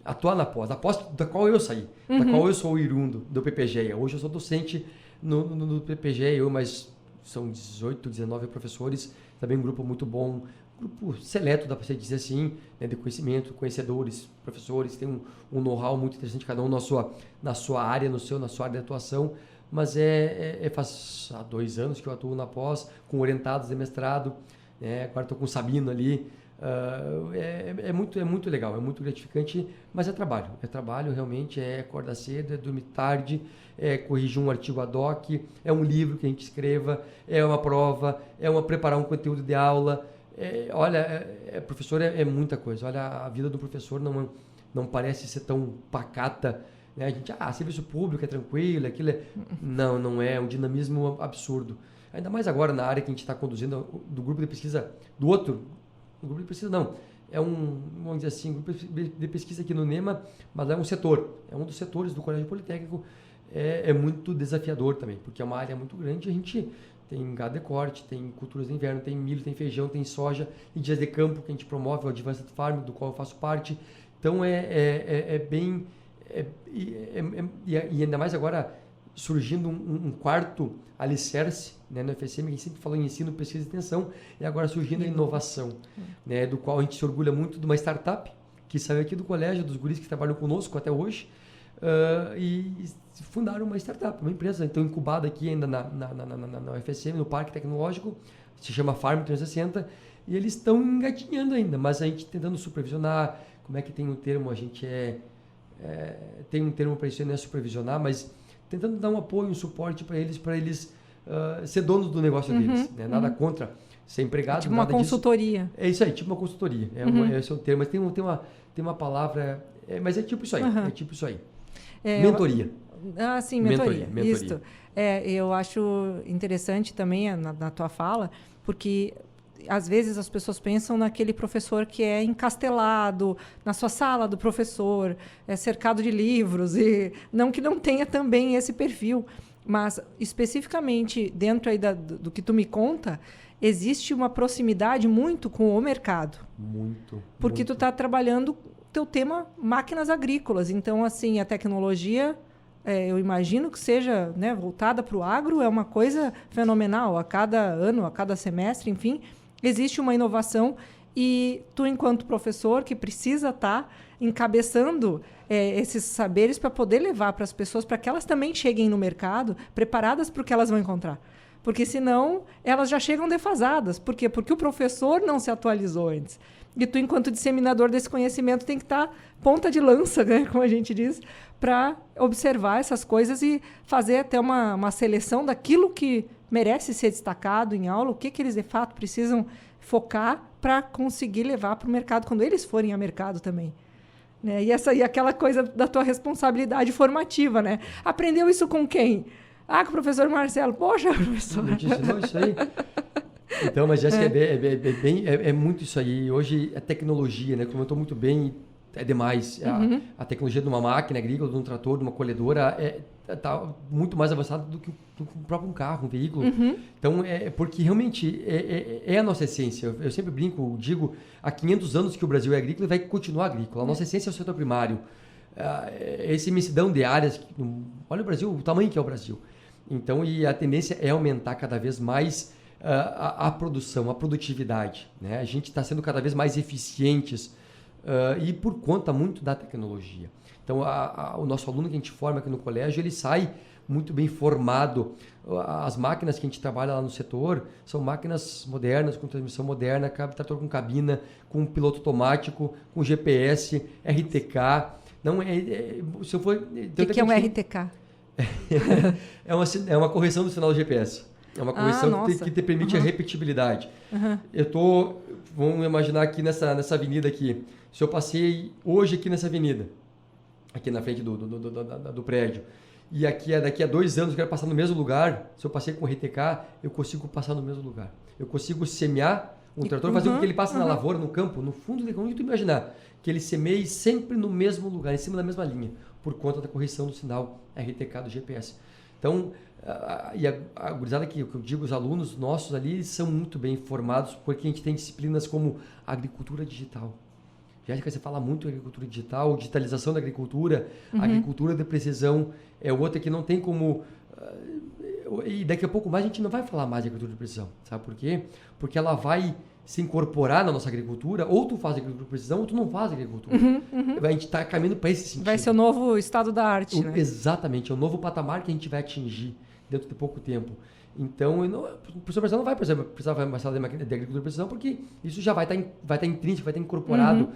atuar na pós da qual eu saí, da qual eu sou o irundo do PPGEA. Hoje eu sou docente no PPGEA, mas são 18, 19 professores, também um grupo muito bom, grupo seleto, dá para você dizer assim, né, de conhecimento, conhecedores, professores, tem um know-how muito interessante, cada um na sua área, na sua área de atuação, mas faz 2 anos que eu atuo na pós, com orientados de mestrado, né, agora estou com o Sabino ali. É muito legal, é muito gratificante, mas é trabalho realmente, é acordar cedo, é dormir tarde, é corrigir um artigo ad hoc, é um livro que a gente escreva, é uma prova, preparar um conteúdo de aula, professor é muita coisa. Olha, a vida do professor não parece ser tão pacata, né? A gente, serviço público é tranquilo, aquilo não é um dinamismo absurdo, ainda mais agora na área que a gente está conduzindo, do grupo de pesquisa do outro. O grupo de pesquisa não, vamos dizer assim, grupo de pesquisa aqui no NEMA, mas é um setor, é um dos setores do Colégio Politécnico, é muito desafiador também, porque é uma área muito grande, a gente tem gado de corte, tem culturas de inverno, tem milho, tem feijão, tem soja, e dias de campo que a gente promove, o Advanced Farm, do qual eu faço parte, então e ainda mais agora surgindo um quarto alicerce, né, no FSM, a gente sempre falou em ensino, pesquisa e extensão, e agora surgindo a inovação, né, do qual a gente se orgulha muito de uma startup que saiu aqui do colégio, dos guris que trabalham conosco até hoje, e fundaram uma startup, uma empresa então incubada aqui ainda na UFSM, no Parque Tecnológico, se chama Farm 360, e eles estão engatinhando ainda, mas a gente tentando supervisionar, como é que tem o termo, a gente tem um termo para isso, não é supervisionar, mas tentando dar um apoio, um suporte para eles ser donos do negócio deles. Né? Nada contra ser empregado. Tipo uma consultoria. Disso. É isso aí, tipo uma consultoria. Esse é o termo, mas tem uma palavra, mas é tipo isso aí. É tipo isso aí. Mentoria. Sim, mentoria. Isso. Eu acho interessante também na tua fala, porque às vezes as pessoas pensam naquele professor que é encastelado na sua sala do professor, cercado de livros, e não que não tenha também esse perfil, mas especificamente dentro aí do que tu me conta, existe uma proximidade muito com o mercado. Muito. Porque tu está trabalhando teu tema máquinas agrícolas, então assim, a tecnologia... eu imagino que seja, né, voltada para o agro, é uma coisa fenomenal. A cada ano, a cada semestre, enfim, existe uma inovação e tu, enquanto professor, que precisa estar encabeçando esses saberes para poder levar para as pessoas, para que elas também cheguem no mercado preparadas para o que elas vão encontrar. Porque, senão, elas já chegam defasadas. Por quê? Porque o professor não se atualizou antes. E tu, enquanto disseminador desse conhecimento, tem que estar ponta de lança, né, como a gente diz, para observar essas coisas e fazer até uma seleção daquilo que merece ser destacado em aula, o que eles, de fato, precisam focar para conseguir levar para o mercado, quando eles forem a mercado também. Né? E aquela coisa da tua responsabilidade formativa, né? Aprendeu isso com quem? Com o professor Marcelo. Poxa, professor. Não te ensinou isso aí? Então, mas Jéssica, é muito isso aí. Hoje a tecnologia, né? Comentou muito bem, é demais. A tecnologia de uma máquina agrícola, de um trator, de uma colhedora, está muito mais avançada do que o próprio carro, um veículo. Então, porque realmente é a nossa essência. Eu sempre brinco, digo, há 500 anos que o Brasil é agrícola e vai continuar agrícola. A nossa essência é o setor primário. Essa imensidão de áreas. Olha o Brasil, o tamanho que é o Brasil. Então, e a tendência é aumentar cada vez mais a produção, a produtividade. Né? A gente está sendo cada vez mais eficientes e por conta muito da tecnologia. Então, o nosso aluno que a gente forma aqui no colégio, ele sai muito bem formado. As máquinas que a gente trabalha lá no setor são máquinas modernas, com transmissão moderna, trator com cabina, com piloto automático, com GPS, RTK. Não se eu for, o que é um RTK? É uma correção do sinal do GPS. É uma correção que te permite a repetibilidade. Vamos imaginar aqui nessa avenida aqui. Se eu passei hoje aqui nessa avenida, aqui na frente do prédio, e daqui a 2 anos eu quero passar no mesmo lugar, se eu passei com o RTK, eu consigo passar no mesmo lugar. Eu consigo semear um trator, fazer com que ele passe na lavoura, no campo, no fundo, onde tu imaginar, que ele semeie sempre no mesmo lugar, em cima da mesma linha, por conta da correção do sinal RTK do GPS. Então, a gurizada que eu digo, os alunos nossos ali, eles são muito bem formados, porque a gente tem disciplinas como agricultura digital. Jéssica, você fala muito em agricultura digital, digitalização da agricultura, agricultura de precisão é outra que não tem como... e daqui a pouco mais a gente não vai falar mais de agricultura de precisão. Sabe por quê? Porque ela vai se incorporar na nossa agricultura, ou tu faz agricultura de precisão, ou tu não faz agricultura. A gente está caminhando para esse sentido. Vai ser o novo estado da arte, né? Exatamente, é o novo patamar que a gente vai atingir dentro de pouco tempo. Então, o professor Marcelo não vai precisar fazer uma sala de agricultura de precisão, porque isso já vai estar intrínseco, vai estar incorporado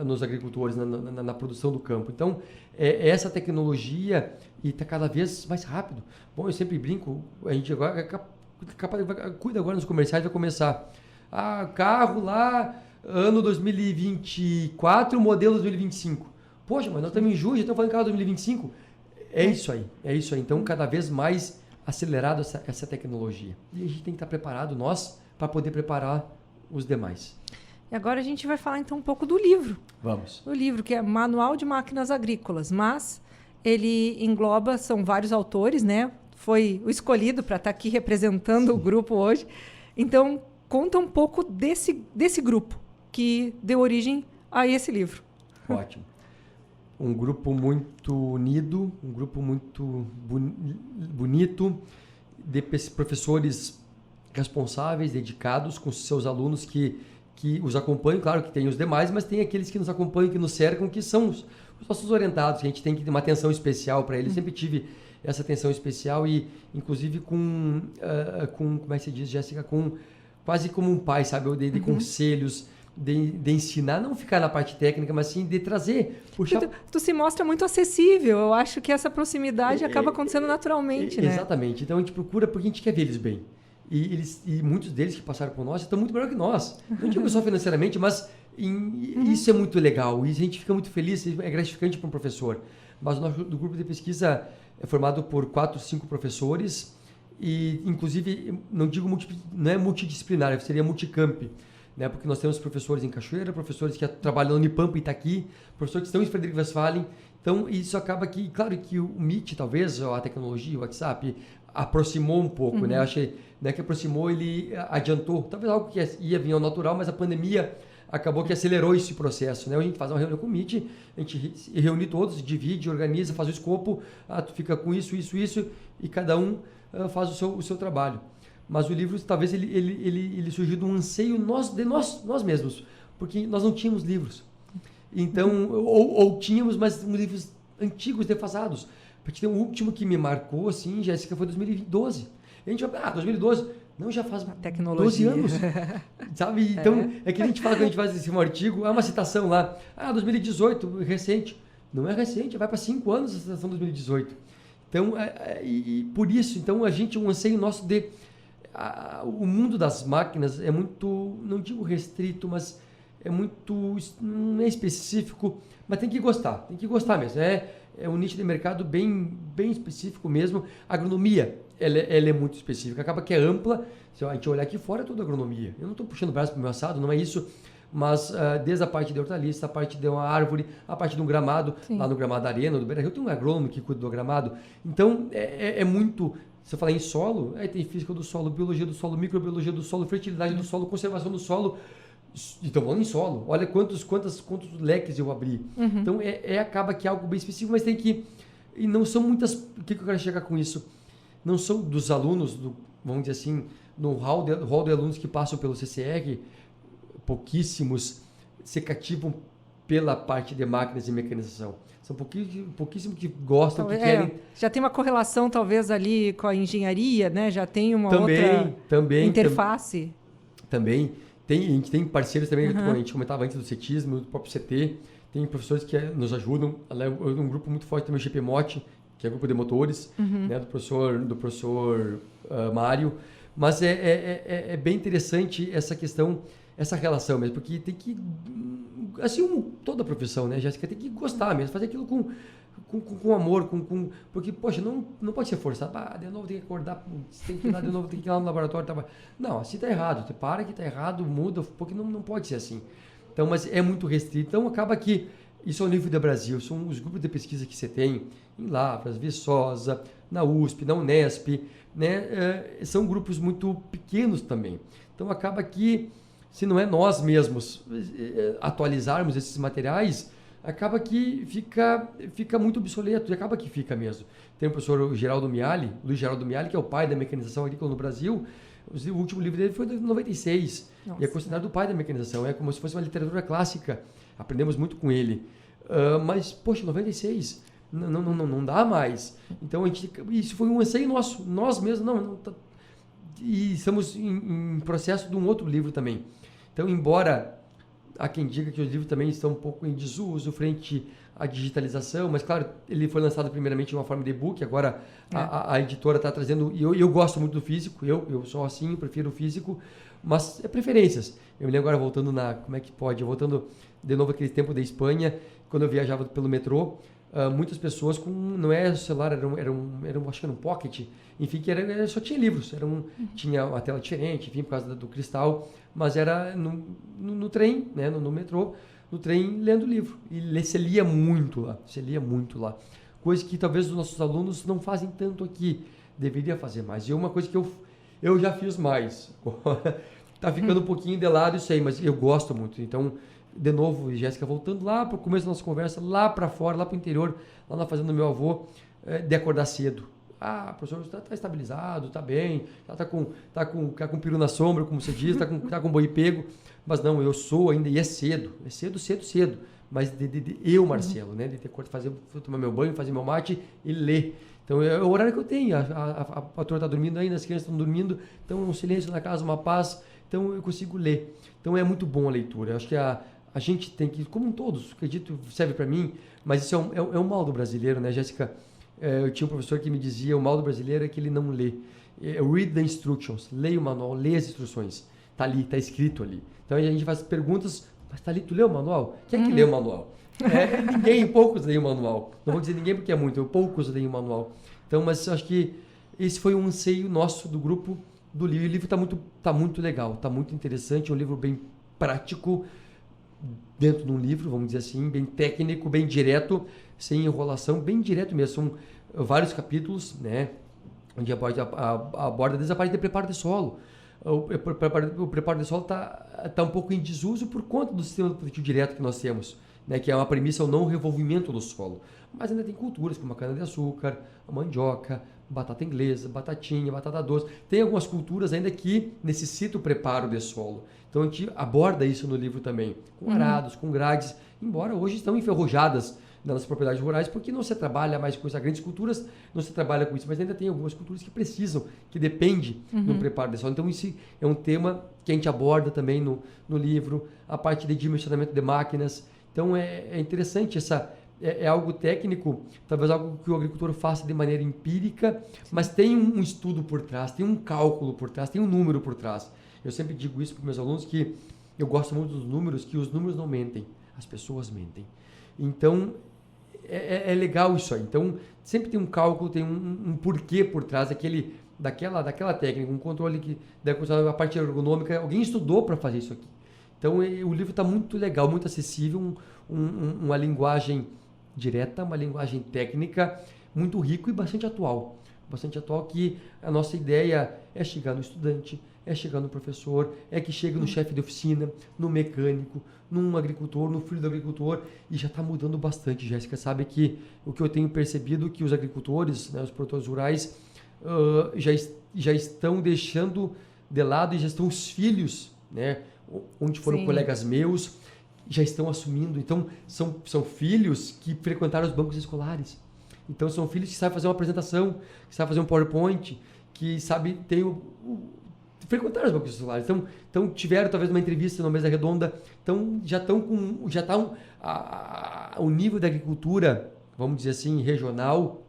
nos agricultores, na produção do campo. Então, essa tecnologia e está cada vez mais rápido. Bom, eu sempre brinco, a gente agora cuida agora nos comerciais, vai começar carro lá, ano 2024, modelo 2025. Poxa, mas nós estamos em julho, já estamos falando de carro 2025. É isso aí. Então, cada vez mais acelerado essa tecnologia. E a gente tem que estar preparado, nós, para poder preparar os demais. E agora a gente vai falar então um pouco do livro. Vamos. O livro, que é Manual de Máquinas Agrícolas, mas ele engloba, são vários autores, né? Foi o escolhido para estar aqui representando o grupo hoje. Então, conta um pouco desse grupo que deu origem a esse livro. Ótimo. Um grupo muito unido, um grupo muito bonito, de professores responsáveis, dedicados com seus alunos que os acompanham. Claro que tem os demais, mas tem aqueles que nos acompanham, que nos cercam, que são os nossos orientados, que a gente tem que ter uma atenção especial para eles. Sempre tive essa atenção especial e, inclusive, como é que se diz, Jéssica, quase como um pai, sabe? De conselhos, de ensinar, não ficar na parte técnica, mas sim de trazer, puxar... Tu se mostra muito acessível, eu acho que essa proximidade acaba acontecendo naturalmente, né? Exatamente, então a gente procura porque a gente quer ver eles bem. E muitos deles que passaram por nós estão muito melhor que nós. Não digo só financeiramente, mas isso é muito legal, e a gente fica muito feliz, é gratificante para um professor. Mas o nosso grupo de pesquisa é formado por 4, 5 professores, e inclusive, não é multidisciplinar, seria multicamp, né? Porque nós temos professores em Cachoeira, professores que trabalham no Unipampa e Itaqui, professores que estão em Frederico Westphalen. Então, isso acaba que, claro que o Meet, talvez, a tecnologia, o WhatsApp, aproximou um pouco, né? Achei, né, que aproximou, ele adiantou. Talvez algo que ia vir ao natural, mas a pandemia acabou que acelerou esse processo, né? A gente faz uma reunião com o Meet, a gente reúne todos, divide, organiza, faz o escopo, tu fica com isso, e cada um faz o seu trabalho. Mas o livro, talvez, ele surgiu de um anseio de nós mesmos, porque nós não tínhamos livros. Então, ou tínhamos, mas livros antigos, defasados. Porque tem o último que me marcou, assim, Jéssica, foi 2012. A gente vai, 2012... Não, já faz 12 anos, sabe? Então, é que a gente fala que a gente faz esse artigo, há uma citação lá, 2018, recente. Não é recente, vai para 5 anos a citação de 2018. Então, por isso, então, um anseio nosso o mundo das máquinas é muito, não digo restrito, mas é muito, não é específico, mas tem que gostar mesmo. É um nicho de mercado bem específico mesmo. A agronomia, ela é muito específica, acaba que é ampla. Se a gente olhar aqui fora, é toda agronomia. Eu não estou puxando o braço para o meu assado, não é isso, mas desde a parte de hortaliça, a parte de uma árvore, a parte de um gramado, lá no gramado da Arena, do Beira-Rio, tem um agrônomo que cuida do gramado. Então, é muito... Se eu falar em solo, tem física do solo, biologia do solo, microbiologia do solo, fertilidade do solo, conservação do solo. Então, falando em solo, olha quantos leques eu abri. Então, acaba que é algo bem específico, mas tem que... E não são muitas... O que eu quero chegar com isso? Não são dos alunos, vamos dizer assim, no hall de alunos que passam pelo CCR, pouquíssimos se cativam pela parte de máquinas e mecanização. São pouquíssimos que gostam, que querem... Já tem uma correlação, talvez, ali com a engenharia, né? Já tem uma outra interface. Também. A gente tem parceiros também, a gente comentava antes do CETISmo, do próprio CT. Tem professores que nos ajudam. Um grupo muito forte também, o GPMOT, que é o grupo de motores, né? do professor Mário. Mas é bem interessante essa questão, essa relação mesmo, porque tem que... Assim, toda a profissão, né, Jéssica, tem que gostar mesmo, fazer aquilo com amor, porque, poxa, não pode ser forçado. De novo tem que acordar, tem que ir lá de novo, tem que ir lá no laboratório. Não, assim está errado. Você para que está errado, muda, porque não pode ser assim. Então, mas é muito restrito. Então, acaba que isso é o nível do Brasil, são os grupos de pesquisa que você tem em Lavras, Viçosa, na USP, na Unesp, né, são grupos muito pequenos também. Então, acaba que, se não é nós mesmos atualizarmos esses materiais, acaba que fica muito obsoleto, e acaba que fica mesmo. Tem o professor Luiz Geraldo Miali, que é o pai da mecanização agrícola no Brasil. O último livro dele foi de 96, Nossa. E é considerado o pai da mecanização, é como se fosse uma literatura clássica, aprendemos muito com ele. Mas, poxa, 96, não dá mais. Então, isso foi um anseio nosso, nós mesmos, e estamos em processo de um outro livro também. Então, embora há quem diga que os livros também estão um pouco em desuso frente à digitalização, mas claro, ele foi lançado primeiramente em uma forma de e-book, agora a editora está trazendo, e eu gosto muito do físico, eu sou assim, eu prefiro o físico, mas é preferências. Eu me lembro agora voltando de novo aquele tempo da Espanha, quando eu viajava pelo metrô, muitas pessoas não era celular, acho que era um pocket, enfim, que só tinha livros, tinha uma tela diferente, enfim, por causa do cristal, mas era no trem, né, no metrô, no trem, lendo livro. E você lia muito lá. Coisa que talvez os nossos alunos não fazem tanto aqui, deveria fazer mais. E uma coisa que eu já fiz mais. Tá ficando um pouquinho de lado isso aí, mas eu gosto muito. Então, de novo, Jéssica, voltando lá para o começo da nossa conversa, lá para fora, lá para o interior, lá na fazenda do meu avô, de acordar cedo. Professor, está estabilizado, está bem, está com peru na sombra, como você diz, está com boi pego, mas não, eu sou ainda, e é cedo, cedo, mas eu, Marcelo, né, de ter tomar meu banho, fazer meu mate e ler. Então, é o horário que eu tenho, a patroa está dormindo ainda, as crianças estão dormindo, então um silêncio na casa, uma paz. então eu consigo ler. Então é muito bom a leitura. Eu acho que a gente tem que, como todos, acredito, serve para mim, mas isso é um mal do brasileiro, né, Jéssica? Eu tinha um professor que me dizia, o mal do brasileiro é que ele não lê. Read the instructions, leia o manual, leia as instruções. Tá ali, tá escrito ali. Então a gente faz perguntas, mas tá ali, tu leu o manual? Quem é que lê o manual? Poucos leem o manual. Não vou dizer ninguém porque é muito, poucos leem o manual. Então, mas eu acho que esse foi um anseio nosso do grupo do livro. O livro tá muito legal, tá muito interessante, é um livro bem prático, dentro de um livro, vamos dizer assim, bem técnico, bem direto, sem enrolação, bem direto mesmo. São vários capítulos, né? Onde aborda desde a parte de preparo de solo. O preparo de solo está um pouco em desuso por conta do sistema produtivo direto que nós temos, né? Que é uma premissa, o não revolvimento do solo. Mas ainda tem culturas como a cana-de-açúcar, a mandioca, batata inglesa, batatinha, batata doce. Tem algumas culturas ainda que necessitam o preparo de solo. Então a gente aborda isso no livro também, com arados, com grades, embora hoje estão enferrujadas nas propriedades rurais, porque não se trabalha mais com isso. As grandes culturas não se trabalha com isso, mas ainda tem algumas culturas que precisam, que depende do preparo de solo. Então isso é um tema que a gente aborda também no livro, a parte de dimensionamento de máquinas. Então é interessante é algo técnico, talvez algo que o agricultor faça de maneira empírica, mas tem um estudo por trás, tem um cálculo por trás, tem um número por trás. Eu sempre digo isso para os meus alunos, que eu gosto muito dos números, que os números não mentem, as pessoas mentem. Então, é legal isso aí. Então, sempre tem um cálculo, tem um porquê por trás daquela técnica, um controle a parte ergonômica, alguém estudou para fazer isso aqui. Então, o livro está muito legal, muito acessível, uma linguagem direta, uma linguagem técnica, muito rico e bastante atual. Bastante atual, que a nossa ideia é chegar no estudante, é chegar no professor, é que chega no chefe de oficina, no mecânico, num agricultor, no filho do agricultor, e já está mudando bastante, Jéssica. Sabe que o que eu tenho percebido que os agricultores, né, os produtores rurais, já estão deixando de lado, e já estão os filhos, né, onde foram colegas meus, já estão assumindo. Então, são filhos que frequentaram os bancos escolares. Então, são filhos que sabem fazer uma apresentação, que sabem fazer um PowerPoint, que sabem frequentaram os bancos escolares. Então, tiveram talvez uma entrevista numa mesa redonda. Então, o nível da agricultura, vamos dizer assim, regional,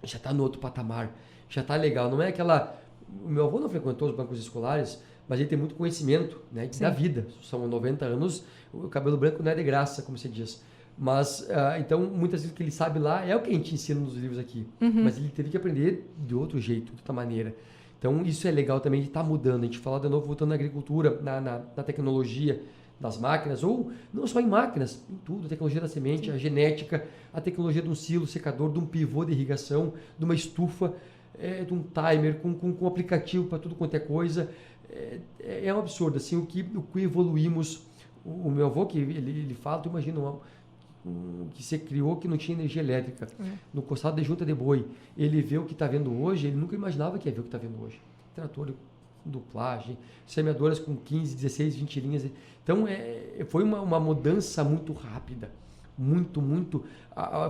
já está no outro patamar. Já está legal. Não é aquela... O meu avô não frequentou os bancos escolares, mas ele tem muito conhecimento, né, da vida. São 90 anos, o cabelo branco não é de graça, como se diz. Mas, então, muitas vezes o que ele sabe lá é o que a gente ensina nos livros aqui. Mas ele teve que aprender de outro jeito, de outra maneira. Então, isso é legal também de estar mudando. A gente fala de novo, voltando na agricultura, na tecnologia das máquinas, ou não só em máquinas, em tudo. A tecnologia da semente, a genética, a tecnologia de um silo secador, de um pivô de irrigação, de uma estufa, de um timer, com aplicativo para tudo quanto é coisa. É um absurdo, assim, o que evoluímos. O meu avô, que ele fala, tu imagina, que se criou que não tinha energia elétrica, no costado de junta de boi. Ele vê o que está vendo hoje, ele nunca imaginava que ia ver o que está vendo hoje. Trator, duplagem, semeadoras com 15, 16, 20 linhas. Então, foi uma mudança muito rápida. Muito.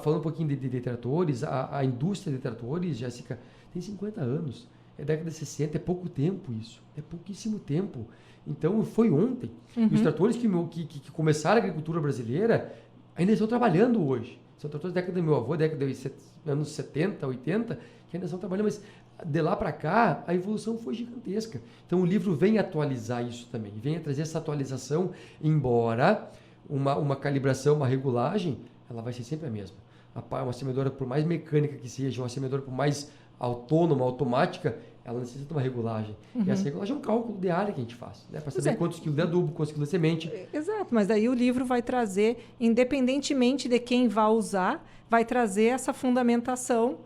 Falando um pouquinho de tratores, a indústria de tratores, Jéssica, tem 50 anos. É década de 60, é pouco tempo isso. É pouquíssimo tempo. Então, foi ontem. E os tratores que começaram a agricultura brasileira ainda estão trabalhando hoje. São tratores da década do meu avô, década de anos 70, 80, que ainda estão trabalhando, mas de lá para cá a evolução foi gigantesca. Então o livro vem atualizar isso também, vem trazer essa atualização, embora uma calibração, uma regulagem, ela vai ser sempre a mesma. Uma semeadora, por mais mecânica que seja, uma semeadora por mais autônoma, automática, ela necessita de uma regulagem. E essa regulagem é um cálculo de área que a gente faz, né? Para saber quantos quilos de adubo, quantos quilos de semente. Exato, mas daí o livro vai trazer, independentemente de quem vai usar, vai trazer essa fundamentação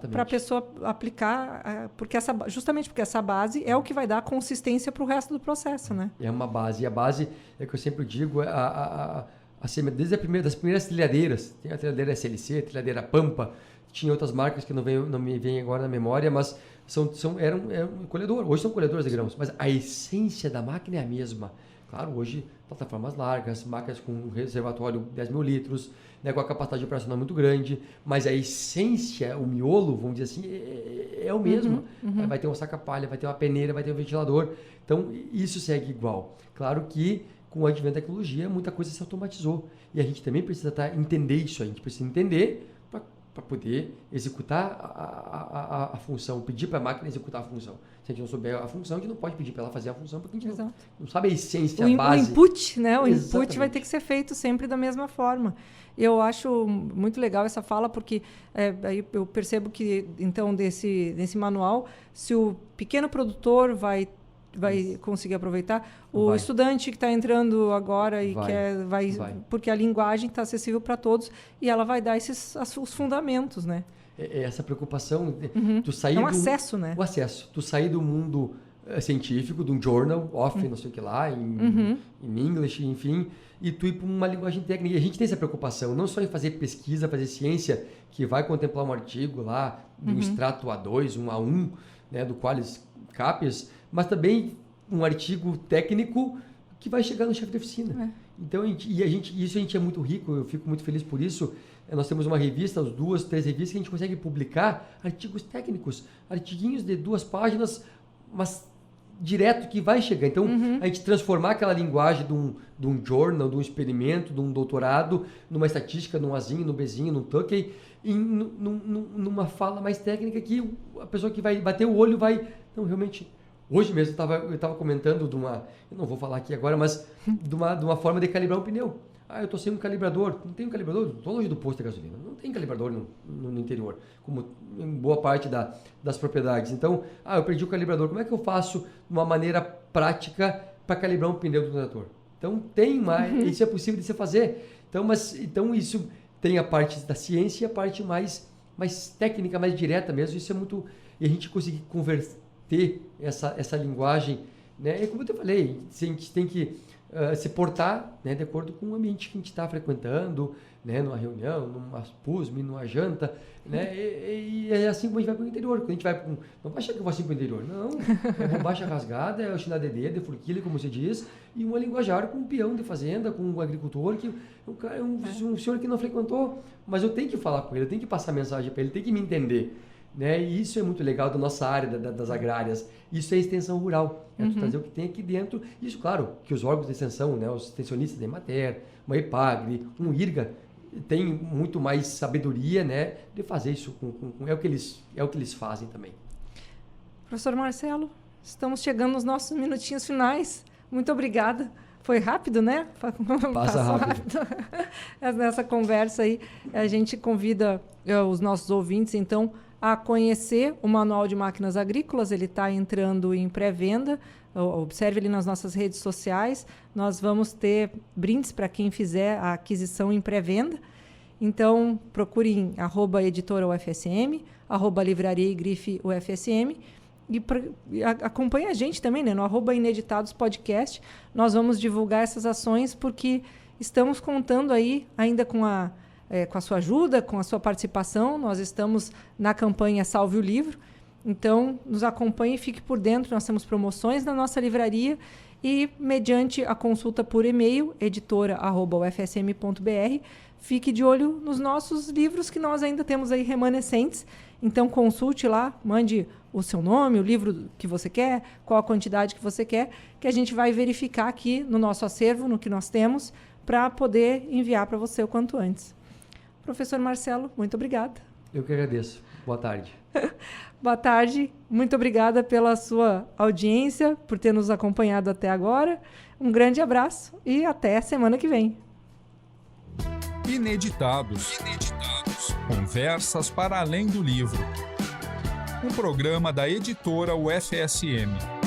para a pessoa aplicar, justamente porque essa base é o que vai dar consistência para o resto do processo, né? É uma base. E a base, é que eu sempre digo, desde das primeiras trilhadeiras, tem a trilhadeira SLC, a trilhadeira Pampa, tinha outras marcas que não me vêm agora na memória, mas eram colhedor, hoje são colhedores de grãos, mas a essência da máquina é a mesma. Claro, hoje plataformas largas, máquinas com reservatório 10 mil litros, né, com a capacidade operacional muito grande, mas a essência, o miolo, vamos dizer assim, é o mesmo. Vai ter uma saca-palha, vai ter uma peneira, vai ter um ventilador. Então, isso segue igual. Claro que com o advento da tecnologia, muita coisa se automatizou. E a gente também precisa entender isso. A gente precisa entender para poder executar a função, pedir para a máquina executar a função. Se a gente não souber a função, a gente não pode pedir para ela fazer a função, porque a gente não sabe a essência, a base. O input, né? O Exatamente. Input vai ter que ser feito sempre da mesma forma. Eu acho muito legal essa fala, porque aí eu percebo que, então, desse manual, se o pequeno produtor vai conseguir aproveitar, o estudante que está entrando agora e vai. Porque a linguagem está acessível para todos e ela vai dar os fundamentos, né? Essa preocupação, tu sair acesso, né? O acesso. Tu sair do mundo científico, de um journal, não sei o que lá, em English, enfim, e tu ir para uma linguagem técnica. E a gente tem essa preocupação, não só em fazer pesquisa, fazer ciência, que vai contemplar um artigo lá, do extrato A2, um A1, né, do Qualis Capes, mas também um artigo técnico que vai chegar no chefe de oficina. Então, isso a gente é muito rico, eu fico muito feliz por isso. Nós temos uma revista, 2, 3 revistas, que a gente consegue publicar artigos técnicos, artiguinhos de 2 páginas, mas direto que vai chegar. Então, a gente transformar aquela linguagem de um journal, de um experimento, de um doutorado, numa estatística, num Azinho, num Bzinho, num Tukey, numa fala mais técnica que a pessoa que vai bater o olho vai... Não, realmente... Hoje mesmo eu estava comentando eu não vou falar aqui agora, mas de uma forma de calibrar um pneu. Eu estou sem um calibrador. Não tem um calibrador? Estou longe do posto de gasolina. Não tem calibrador no interior, como em boa parte das propriedades. Então, eu perdi o calibrador. Como é que eu faço de uma maneira prática para calibrar um pneu do trator? Então, isso é possível de se fazer. Então, isso tem a parte da ciência e a parte mais técnica, mais direta mesmo. Isso é muito... E a gente conseguir ter essa linguagem, né? E como eu te falei, a gente tem que se portar, né, de acordo com o ambiente que a gente está frequentando, né, numa reunião, numa PUSM, numa janta, né? E é assim como a gente vai para o interior. Quando a gente vai não vai achar que eu vou assim para o interior, não. É bombacha rasgada, é o chinadedê, de forquilha, como se diz, e uma linguajar com um peão de fazenda, com um agricultor, que é um senhor que não frequentou, mas eu tenho que falar com ele, eu tenho que passar mensagem para ele, tem que me entender. Né? E isso é muito legal da nossa área, das agrárias. Isso é extensão rural. Tu trazer o que tem aqui dentro. Isso, claro, que os órgãos de extensão, né, os extensionistas da Emater, uma EPAGRE, um IRGA, tem muito mais sabedoria, né, de fazer isso. É o que eles fazem também. Professor Marcelo, estamos chegando nos nossos minutinhos finais. Muito obrigada. Foi rápido, né? Passa rápido. Nessa conversa aí, a gente convida os nossos ouvintes, então, a conhecer o Manual de Máquinas Agrícolas. Ele está entrando em pré-venda. Observe ele nas nossas redes sociais. Nós vamos ter brindes para quem fizer a aquisição em pré-venda. Então, procure em @editora_UFSM, @livraria e grife UFSM. E acompanhe a gente também, né, no @Ineditados Podcast. Nós vamos divulgar essas ações porque estamos contando aí ainda com a sua ajuda, com a sua participação. Nós estamos na campanha Salve o Livro. Então, nos acompanhe e fique por dentro. Nós temos promoções na nossa livraria e, mediante a consulta por e-mail, editora@ufsm.br, fique de olho nos nossos livros que nós ainda temos aí remanescentes. Então, consulte lá, mande o seu nome, o livro que você quer, qual a quantidade que você quer, que a gente vai verificar aqui no nosso acervo, no que nós temos, para poder enviar para você o quanto antes. Professor Marcelo, muito obrigada. Eu que agradeço. Boa tarde. Boa tarde. Muito obrigada pela sua audiência, por ter nos acompanhado até agora. Um grande abraço e até a semana que vem. Ineditados. Conversas para além do livro. Um programa da editora UFSM.